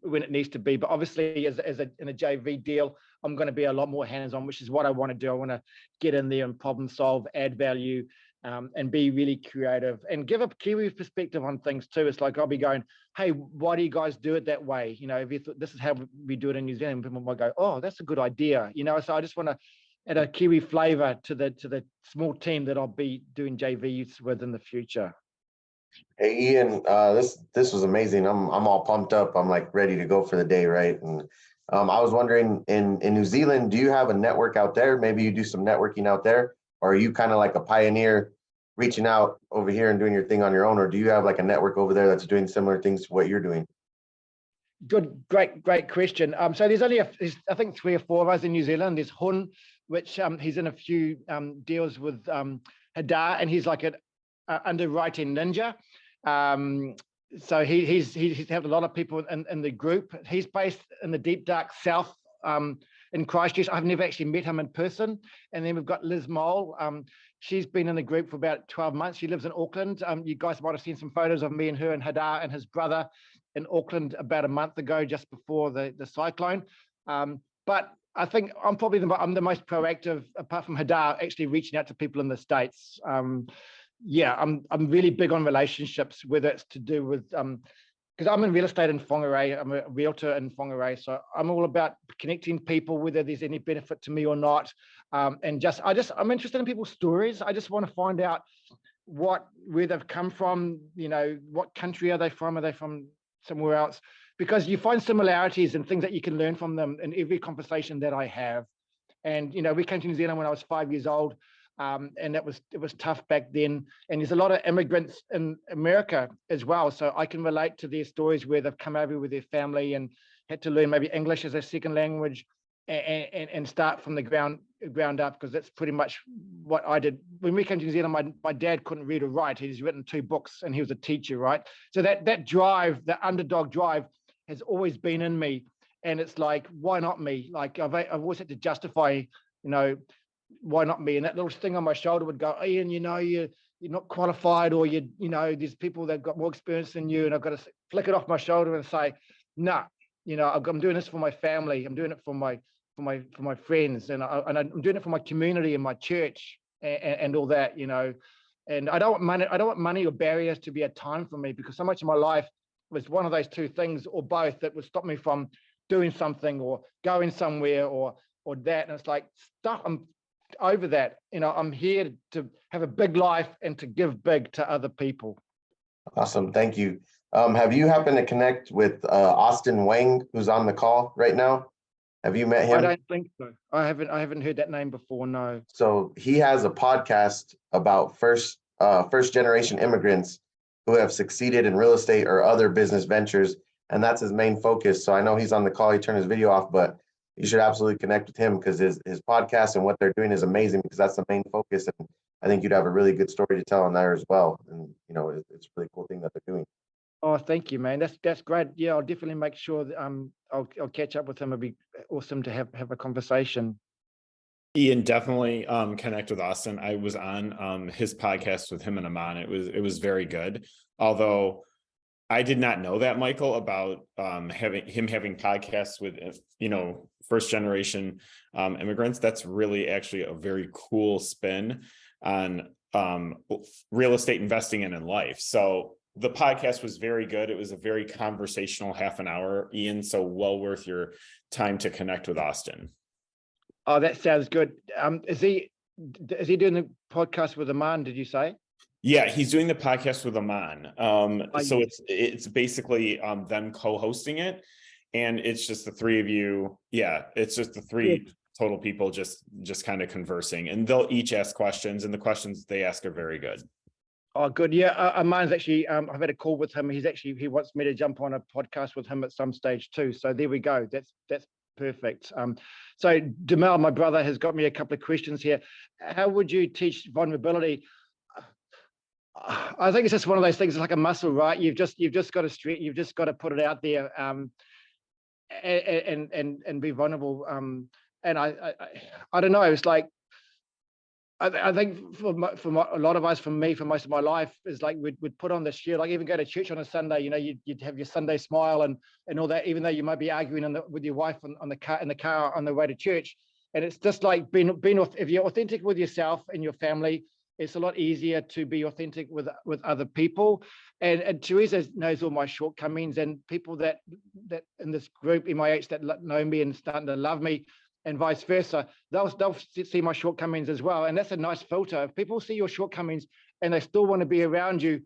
when it needs to be. But obviously, in a JV deal, I'm going to be a lot more hands-on, which is what I want to do. I want to get in there and problem solve, add value, and be really creative and give a Kiwi perspective on things too. It's like I'll be going, hey, why do you guys do it that way? You know, if you thought this is how we do it in New Zealand, people might go, oh, that's a good idea. You know, so I just want to add a Kiwi flavor to the small team that I'll be doing JVs with in the future. Hey Ian, this was amazing. I'm all pumped up. I'm like ready to go for the day, right? And I was wondering, in New Zealand, do you have a network out there? Maybe you do some networking out there, or are you kind of like a pioneer reaching out over here and doing your thing on your own, or do you have like a network over there that's doing similar things to what you're doing? Good, great question. So there's only I think 3 or 4 of us in New Zealand. There's Hun, which he's in a few deals with Hadar, and he's like an underwriting ninja. So he's helped a lot of people in the group. He's based in the deep dark south in Christchurch. I've never actually met him in person. And then we've got Liz Mole. She's been in the group for about 12 months. She lives in Auckland. You guys might have seen some photos of me and her and Hadar and his brother in Auckland about a month ago, just before the cyclone. But I think I'm probably I'm the most proactive, apart from Hadar, actually reaching out to people in the States. Yeah, I'm really big on relationships, whether it's to do with because I'm in real estate in Whangarei. I'm a realtor in Whangarei, so I'm all about connecting people, whether there's any benefit to me or not. And I'm interested in people's stories. I just want to find out where they've come from. You know, what country are they from? Are they from somewhere else? Because you find similarities and things that you can learn from them in every conversation that I have. And you know, we came to New Zealand when I was 5 years old. And it was tough back then, and there's a lot of immigrants in America as well, so I can relate to their stories where they've come over with their family and had to learn maybe English as a second language and start from the ground up, because that's pretty much what I did when we came to New Zealand. My dad couldn't read or write. He's written 2 books and he was a teacher, right? So that drive, the underdog drive, has always been in me, and it's like, why not me? Like I've always had to justify, you know, why not me? And that little thing on my shoulder would go, Ian, you know, you're not qualified, or you know, there's people that got more experience than you, and I've got to flick it off my shoulder and say, nah, you know, I'm doing this for my family. I'm doing it for my friends, and I'm doing it for my community and my church and all that, you know. And I don't want money or barriers to be a time for me, because so much of my life was one of those 2 things, or both, that would stop me from doing something or going somewhere or that. And it's like, stuff. I'm over that. I'm here to have a big life and to give big to other people. Awesome. Thank you. Have you happened to connect with Austin Wang, who's on the call right now? Have you met him? I don't think so. I haven't heard that name before, no. So he has a podcast about first generation immigrants who have succeeded in real estate or other business ventures, and that's his main focus. So I know he's on the call, he turned his video off, but you should absolutely connect with him because his podcast and what they're doing is amazing, because that's the main focus. And I think you'd have a really good story to tell on there as well. And it's a really cool thing that they're doing. Oh, thank you, man. That's great. Yeah, I'll definitely make sure that I'll catch up with him. It'd be awesome to have a conversation. Ian, definitely connect with Austin. I was on his podcast with him and Aman. It was very good. Although I did not know that, Michael, about having podcasts with first generation immigrants. That's really actually a very cool spin on real estate investing in life. So the podcast was very good. It was a very conversational half an hour, Ian. So well worth your time to connect with Austin. Oh, that sounds good. Is he doing the podcast with Aman, did you say? Yeah, he's doing the podcast with Aman. So yeah. it's basically them co-hosting it, and it's just the three of you. Yeah, it's just the three total people just kind of conversing, and they'll each ask questions, and the questions they ask are very good. Oh, good. Yeah, Aman's actually, I've had a call with him. He wants me to jump on a podcast with him at some stage too. So there we go. That's perfect. So Demel, my brother, has got me a couple of questions here. How would you teach vulnerability? I think it's just one of those things. It's like a muscle, right? You've just got to stretch. You've just got to put it out there, and be vulnerable. And I don't know. It's like I think for a lot of us, for me, for most of my life, is like we'd put on this shield. Like even go to church on a Sunday. You'd have your Sunday smile and all that. Even though you might be arguing with your wife in the car on the way to church, and it's just like being if you're authentic with yourself and your family, it's a lot easier to be authentic with other people. And Teresa knows all my shortcomings, and people that in this group, MIH, that know me and starting to love me, and vice versa, they'll see my shortcomings as well. And that's a nice filter. If people see your shortcomings and they still want to be around you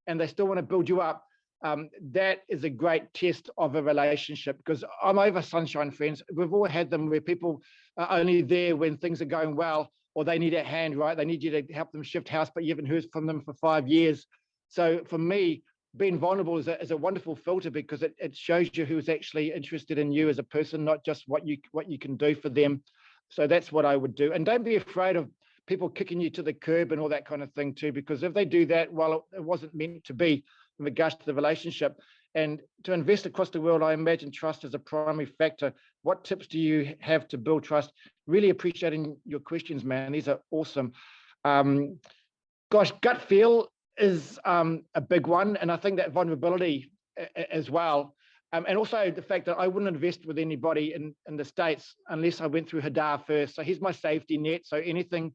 and they still want to build you up, that is a great test of a relationship, because I'm over sunshine, friends. We've all had them where people are only there when things are going well, or they need a hand, right? They need you to help them shift house, but you haven't heard from them for 5 years. So for me, being vulnerable is a wonderful filter, because it shows you who's actually interested in you as a person, not just what you can do for them. So that's what I would do. And don't be afraid of people kicking you to the curb and all that kind of thing too, because if they do that, well, it wasn't meant to be in regards to the relationship. And to invest across the world, I imagine trust is a primary factor. What tips do you have to build trust? Really appreciating your questions, man. These are awesome. Gosh, gut feel is a big one. And I think that vulnerability as well. And also the fact that I wouldn't invest with anybody in the States unless I went through Hadar first. So he's my safety net. So anything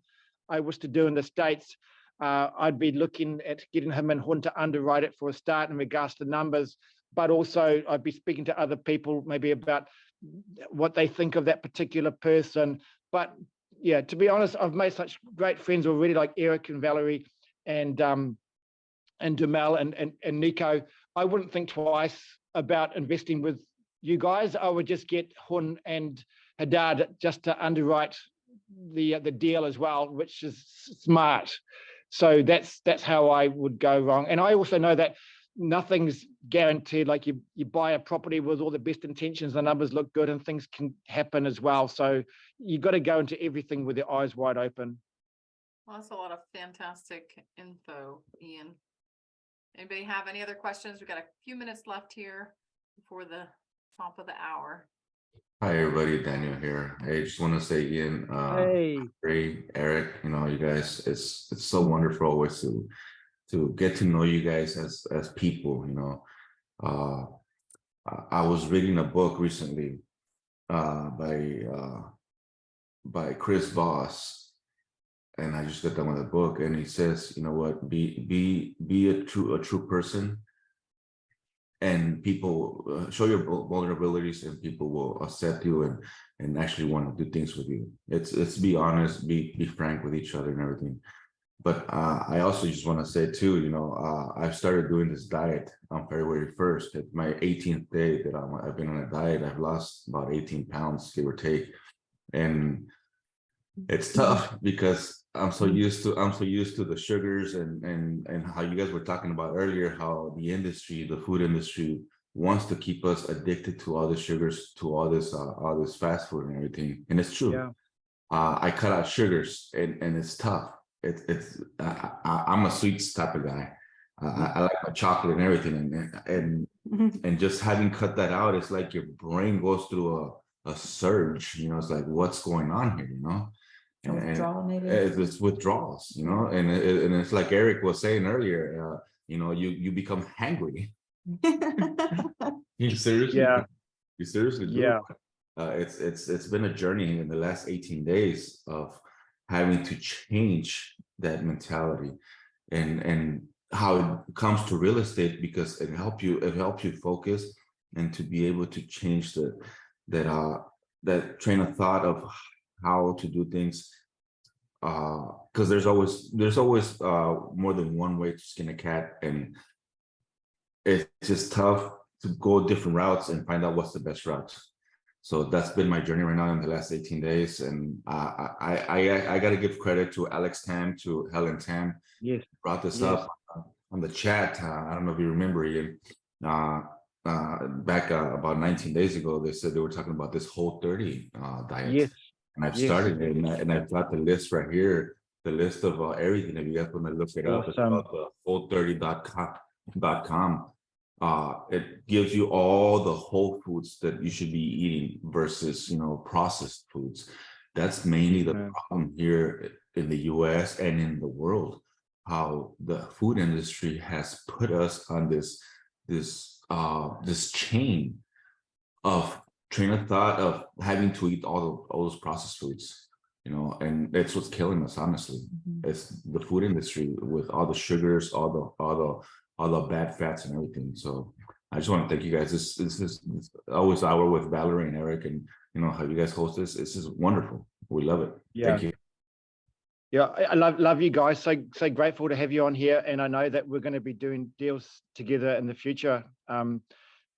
I was to do in the States, I'd be looking at getting him and Hun to underwrite it for a start in regards to numbers, but also I'd be speaking to other people maybe about what they think of that particular person. But yeah, to be honest, I've made such great friends already, like Eric and Valerie and Demel and Nico. I wouldn't think twice about investing with you guys. I would just get Hun and Hadad just to underwrite the deal as well, which is smart. So that's how I would go wrong. And I also know that nothing's guaranteed. Like you buy a property with all the best intentions, the numbers look good, and things can happen as well. So you got to go into everything with your eyes wide open. Well, that's a lot of fantastic info, Ian. Anybody have any other questions? We've got a few minutes left here before the top of the hour. Hi everybody, Daniel here. I just want to say, Ian, Hey, Ray, Eric, you guys, it's so wonderful always to get to know you guys as people. I was reading a book recently by Chris Voss, and I just got done with the book, and he says, you know what, be a true person, and people show your vulnerabilities, and people will accept you and actually want to do things with you. It's be honest, be frank with each other and everything. But I also just want to say too, you know, I've started doing this diet on February 1st. It's my 18th day that I've been on a diet. I've lost about 18 pounds, give or take. And it's tough because I'm so used to the sugars and how you guys were talking about earlier, how the food industry wants to keep us addicted to all the sugars, to all this fast food and everything. And it's true. Yeah. I cut out sugars and it's tough. I'm a sweets type of guy. I like my chocolate and everything, and just having cut that out, it's like your brain goes through a surge. You know, it's like, what's going on here? You know, Withdrawal, maybe. it's withdrawals. You know, and it's like Eric was saying earlier. You know, you become hangry. You seriously, Yeah. you seriously do. Yeah. It's been a journey in the last 18 days of having to change that mentality and how it comes to real estate, because it helps you focus and to be able to change that train of thought of how to do things, because there's always more than one way to skin a cat, and it's just tough to go different routes and find out what's the best route. So that's been my journey right now in the last 18 days. And I got to give credit to Alex Tam, to Helen Tam. Yes. Brought this Yes. up on the chat. I don't know if you remember, Ian. Back about 19 days ago, they said they were talking about this Whole30 diet. Yes. And I've Yes. started it, and I've got the list right here, the list of everything. If you guys want to look it up, it's Awesome. about the Whole30.com. It gives you all the whole foods that you should be eating versus, you know, processed foods. That's mainly the problem here in the US and in the world, how the food industry has put us on this chain of train of thought of having to eat all those processed foods, you know, and that's what's killing us, honestly. It's the food industry with all the sugars, all the bad fats and everything. So I just want to thank you guys. This is always hour with Valerie and Eric, and you know how you guys host this. This is wonderful. We love it. Yeah. Thank you. Yeah, I love you guys. So grateful to have you on here, and I know that we're going to be doing deals together in the future.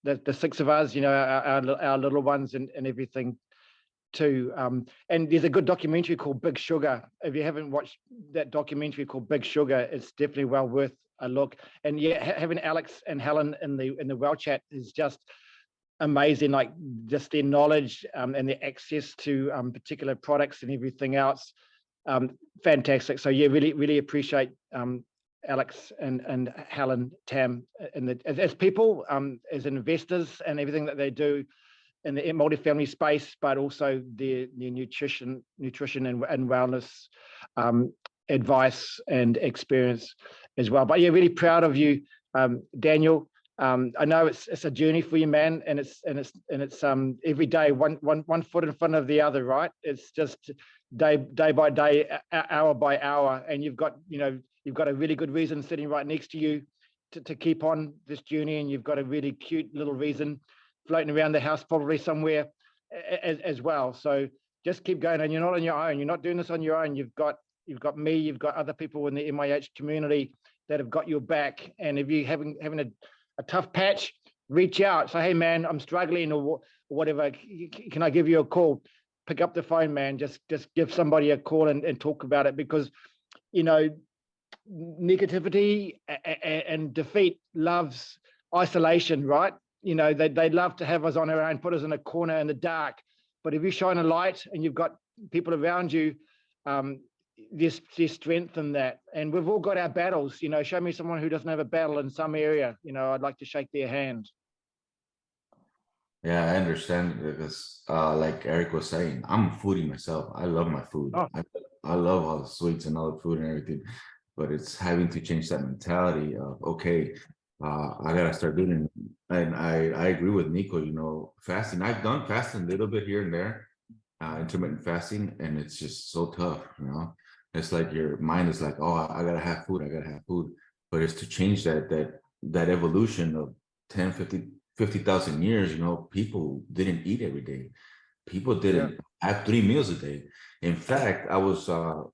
The six of us, you know, our little ones and everything too. And there's a good documentary called Big Sugar. If you haven't watched that documentary called Big Sugar, it's definitely well worth a look. And yeah, having Alex and Helen in the well chat is just amazing. Like just their knowledge and their access to particular products and everything else. Fantastic. So yeah, really appreciate Alex and Helen Tam as people, as investors and everything that they do in the multifamily space, but also their nutrition and wellness advice and experience as well. But yeah, really proud of you, Daniel. I know it's a journey for you, man, and it's every day one foot in front of the other, right? It's just day by day, hour by hour, and you've got a really good reason sitting right next to you to keep on this journey, and you've got a really cute little reason floating around the house probably somewhere as well. So just keep going, and you're not on your own. You're not doing this on your own. You've got me, you've got other people in the MIH community that have got your back. And if you're having a tough patch, reach out. Say, hey man, I'm struggling or whatever. Can I give you a call? Pick up the phone, man. Just give somebody a call and talk about it, because you know, negativity and defeat loves isolation, right? You know, they'd love to have us on our own, put us in a corner in the dark. But if you shine a light and you've got people around you, there's strength in that. And we've all got our battles. You know, show me someone who doesn't have a battle in some area. You know, I'd like to shake their hand. Yeah, I understand, because like Eric was saying, I'm a foodie myself. I love my food. Oh. I love all the sweets and all the food and everything, but it's having to change that mentality of, okay, I gotta start doing it. And I agree with Nico, you know, fasting. I've done fasting a little bit here and there, intermittent fasting, and it's just so tough, you know. It's like your mind is like, oh, I gotta have food. But it's to change that evolution of 10, 50,000 years, you know, people didn't eat every day. people didn't have 3 meals a day. In fact, I was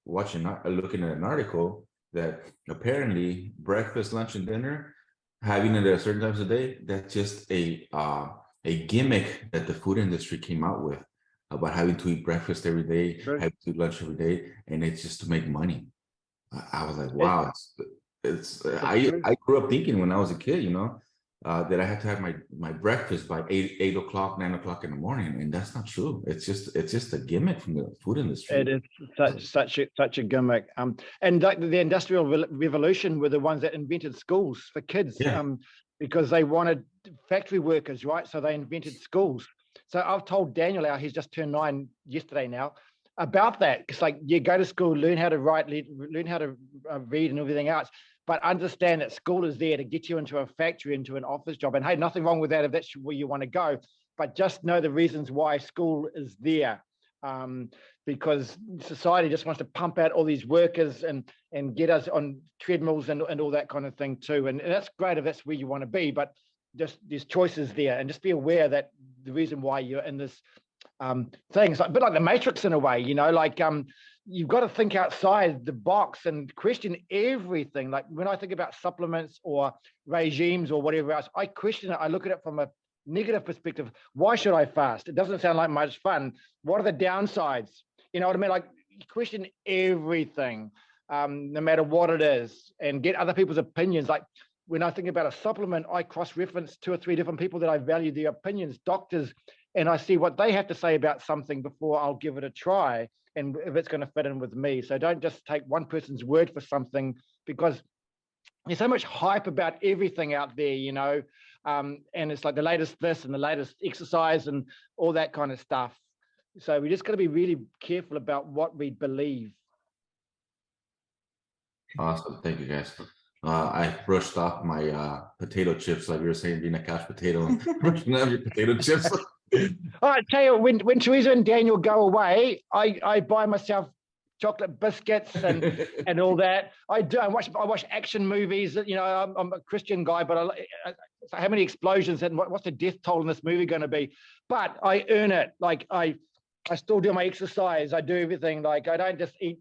looking at an article that apparently breakfast, lunch, and dinner, having it at certain times of day, that's just a gimmick that the food industry came out with about having to eat breakfast every day, True. having to eat lunch every day, and it's just to make money. I was like, wow, I grew up thinking when I was a kid, that I had to have my breakfast by 8 o'clock, 9 o'clock in the morning, and that's not true. It's just a gimmick from the food industry. It is such a gimmick. And like the Industrial Revolution were the ones that invented schools for kids, because they wanted factory workers, right? So they invented schools. So I've told Daniel, he's just turned 9 yesterday now, about that. It's like you go to school, learn how to write, learn how to read and everything else, but understand that school is there to get you into a factory, into an office job. And hey, nothing wrong with that if that's where you want to go, but just know the reasons why school is there. Because society just wants to pump out all these workers and get us on treadmills and all that kind of thing too. And that's great if that's where you want to be, but just there's choices there, and just be aware that the reason why you're in this thing, it's like a bit like the Matrix in a way, you've got to think outside the box and question everything. Like when I think about supplements or regimes or whatever else, I question it. I look at it from a negative perspective. Why should I fast? It doesn't sound like much fun. What are the downsides? You know what I mean? Like question everything, no matter what it is, and get other people's opinions. Like when I think about a supplement, I cross-reference 2 or 3 different people that I value their opinions, doctors, and I see what they have to say about something before I'll give it a try, and if it's going to fit in with me. So don't just take one person's word for something, because there's so much hype about everything out there, and it's like the latest this and the latest exercise and all that kind of stuff. So we just got to be really careful about what we believe. Awesome. Thank you, guys. I brushed off my potato chips, like you were saying, being a couch potato, brushing off your potato chips. I tell you, when Teresa and Daniel go away, I buy myself chocolate biscuits and all that. I do. I watch action movies. I'm a Christian guy, but how many explosions and what's the death toll in this movie going to be? But I earn it. Like I still do my exercise. I do everything. Like I don't just eat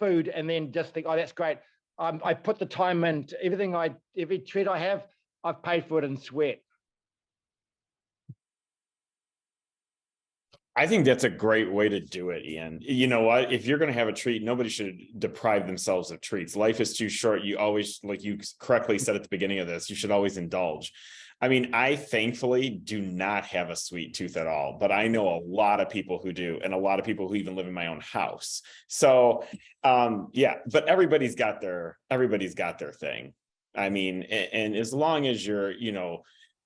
food and then just think, oh, that's great. I put the time in. Every treat I have, I've paid for it in sweat. I think that's a great way to do it, Ian. You know what? If you're going to have a treat, nobody should deprive themselves of treats. Life is too short. You always, like you correctly said at the beginning of this, you should always indulge. I mean, I thankfully do not have a sweet tooth at all, but I know a lot of people who do, and a lot of people who even live in my own house. So, but everybody's got their thing. I mean, and as long as you're,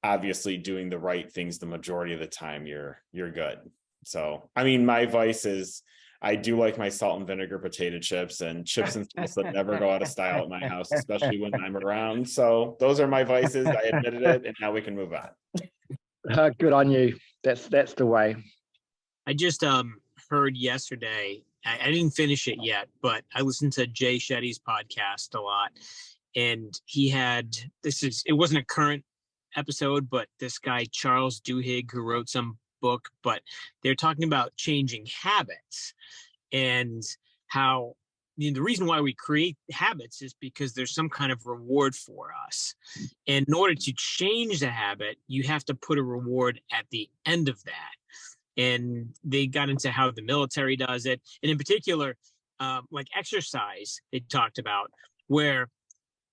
obviously doing the right things the majority of the time, you're good. So, I mean, my vice is I do like my salt and vinegar potato chips and chips and salsa never go out of style at my house, especially when I'm around. So those are my vices. I admitted it, and now we can move on. Good on you. That's the way. I just heard yesterday, I didn't finish it yet, but I listened to Jay Shetty's podcast a lot. And he had, it wasn't a current episode, but this guy, Charles Duhigg, who wrote some book, but they're talking about changing habits and how the reason why we create habits is because there's some kind of reward for us. And in order to change the habit, you have to put a reward at the end of that. And they got into how the military does it. And in particular, like exercise, they talked about where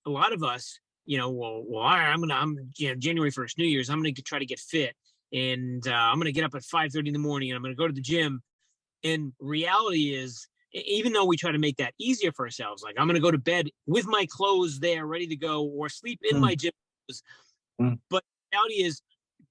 a lot of us, I'm January 1st, New Year's, I'm going to try to get fit. And I'm going to get up at 5:30 in the morning and I'm going to go to the gym. And reality is, even though we try to make that easier for ourselves, like I'm going to go to bed with my clothes there ready to go or sleep in my gym clothes. But reality is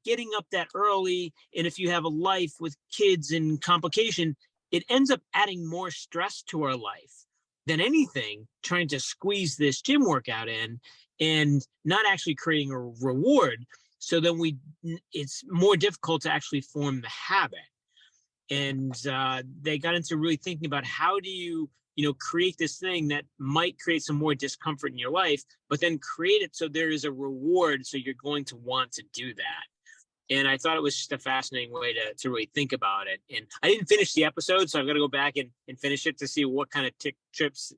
getting up that early. And if you have a life with kids and complication, it ends up adding more stress to our life than anything, trying to squeeze this gym workout in and not actually creating a reward. So then it's more difficult to actually form the habit. And they got into really thinking about how do you, create this thing that might create some more discomfort in your life, but then create it so there is a reward. So you're going to want to do that. And I thought it was just a fascinating way to really think about it. And I didn't finish the episode, so I've got to go back and finish it to see what kind of tricks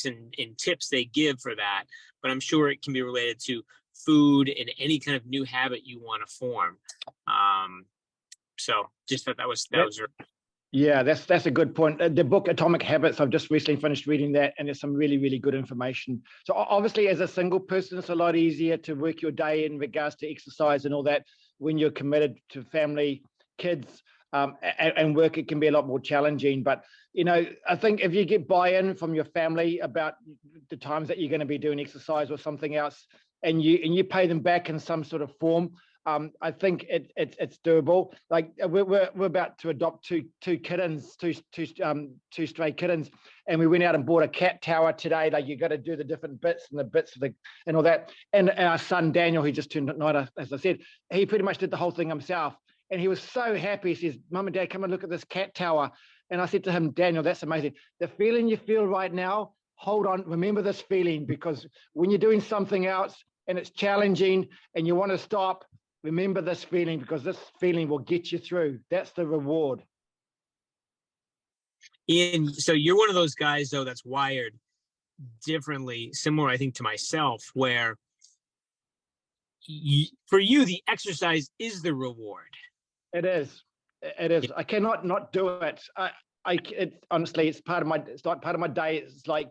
and tips they give for that. But I'm sure it can be related to food and any kind of new habit you want to form. So just thought that was Yeah, that's a good point. The book Atomic Habits, I've just recently finished reading that, and there's some really, really good information. So obviously, as a single person, it's a lot easier to work your day in regards to exercise and all that. When you're committed to family, kids, and work, it can be a lot more challenging. But, you know, I think if you get buy-in from your family about the times that you're going to be doing exercise or something else, and you pay them back in some sort of form, I think it's doable. Like we're about to adopt two kittens, two stray kittens, and we went out and bought a cat tower today. Like you got to do the different bits and the bits of and all that. And our son Daniel, he just turned 9, as I said, he pretty much did the whole thing himself, and he was so happy. He says, "Mum and Dad, come and look at this cat tower." And I said to him, "Daniel, that's amazing. The feeling you feel right now, hold on, remember this feeling, because when you're doing something else and it's challenging and you want to stop, remember this feeling, because this feeling will get you through. That's the reward." Ian, so you're one of those guys, though, that's wired differently, similar, I think, to myself, where for you, the exercise is the reward. It is. It is. I cannot not do it. Honestly, it's like part of my day. It's like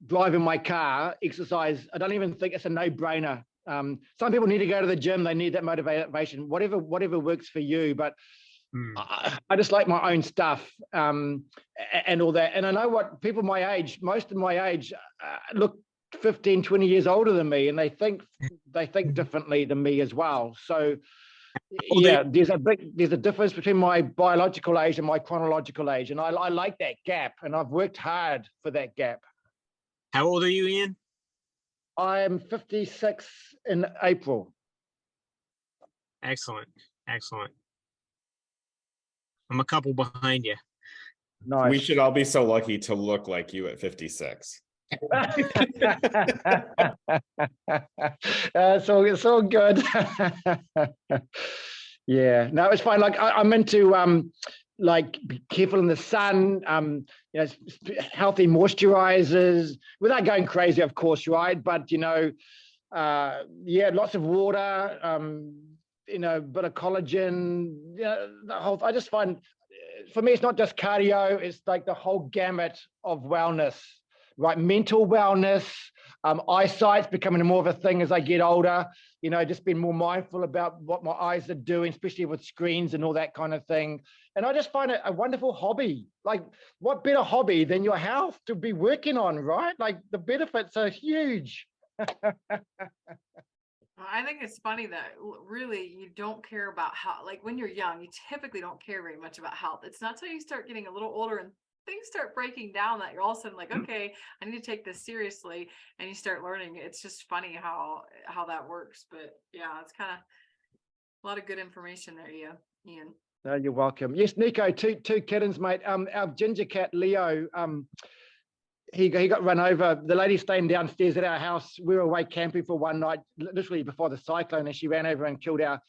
driving my car, exercise. I don't even think it's a no-brainer. Some people need to go to the gym. They need that motivation, whatever works for you. But I just like my own stuff and all that. And I know what people my age, most of my age, look 15, 20 years older than me, and they think differently than me as well. So yeah, there's a difference between my biological age and my chronological age, and I like that gap, and I've worked hard for that gap. How old are you, Ian? I'm 56 in April. Excellent. I'm a couple behind you. Nice. We should all be so lucky to look like you at 56. It's all good. Yeah, no, it's fine. Like I'm into like be careful in the sun, you know, healthy moisturizers without going crazy, of course, right? But you know, yeah, lots of water, you know, a bit of collagen. Yeah, I just find, for me, it's not just cardio; it's like the whole gamut of wellness. Right, mental wellness, eyesight's becoming more of a thing as I get older. You know, just being more mindful about what my eyes are doing, especially with screens and all that kind of thing. And I just find it a wonderful hobby. Like, what better hobby than your health to be working on, right? Like, the benefits are huge. I think it's funny that really you don't care about how, like when you're young, you typically don't care very much about health. It's not till you start getting a little older and things start breaking down that you're all of a sudden like, okay, I need to take this seriously, and you start learning. It's just funny how that works. But yeah, it's kind of a lot of good information there, Ian. No, you're welcome. Yes, Nico, two kittens, mate. Our ginger cat Leo, he got run over. The lady staying downstairs at our house, we were away camping for one night, literally before the cyclone, and she ran over and killed our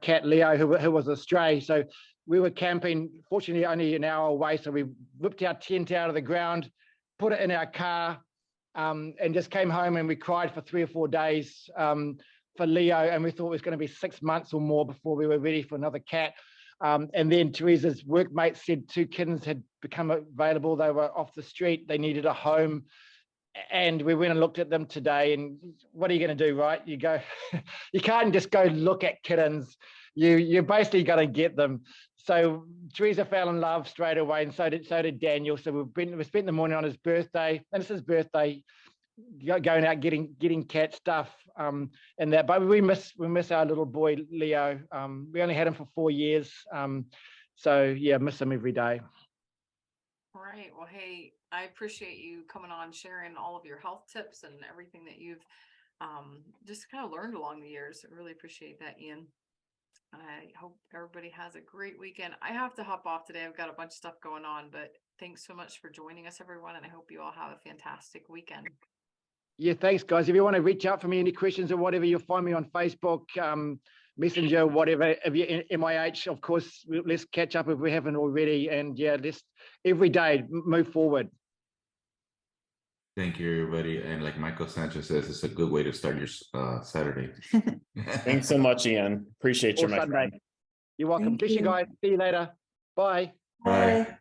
cat Leo, who was a stray. So we were camping, fortunately only an hour away, so we whipped our tent out of the ground, put it in our car, and just came home, and we cried for 3 or 4 days for Leo, and we thought it was going to be 6 months or more before we were ready for another cat. And then Teresa's workmate said 2 kittens had become available. They were off the street. They needed a home. And we went and looked at them today. And what are you going to do, right? You go, you can't just go look at kittens. You basically got to get them. So Teresa fell in love straight away, and so did Daniel. So we spent the morning on his birthday, and it's his birthday, going out getting cat stuff and that. But we miss our little boy Leo. We only had him for 4 years, so yeah, miss him every day. All right. Well, hey, I appreciate you coming on, sharing all of your health tips and everything that you've just kind of learned along the years. I really appreciate that, Ian. I hope everybody has a great weekend. I have to hop off today. I've got a bunch of stuff going on, but thanks so much for joining us, everyone. And I hope you all have a fantastic weekend. Yeah, thanks, guys. If you want to reach out for me, any questions or whatever, you'll find me on Facebook, Messenger, whatever. If you're in MIH, of course, let's catch up if we haven't already. And yeah, let's every day move forward. Thank you, everybody. And like Michael Sanchez says, it's a good way to start your Saturday. Thanks so much, Ian. Appreciate you, Or my Sunday. friend. You're welcome. Thank Bless you you. guys. See you later. Bye. Bye. Bye.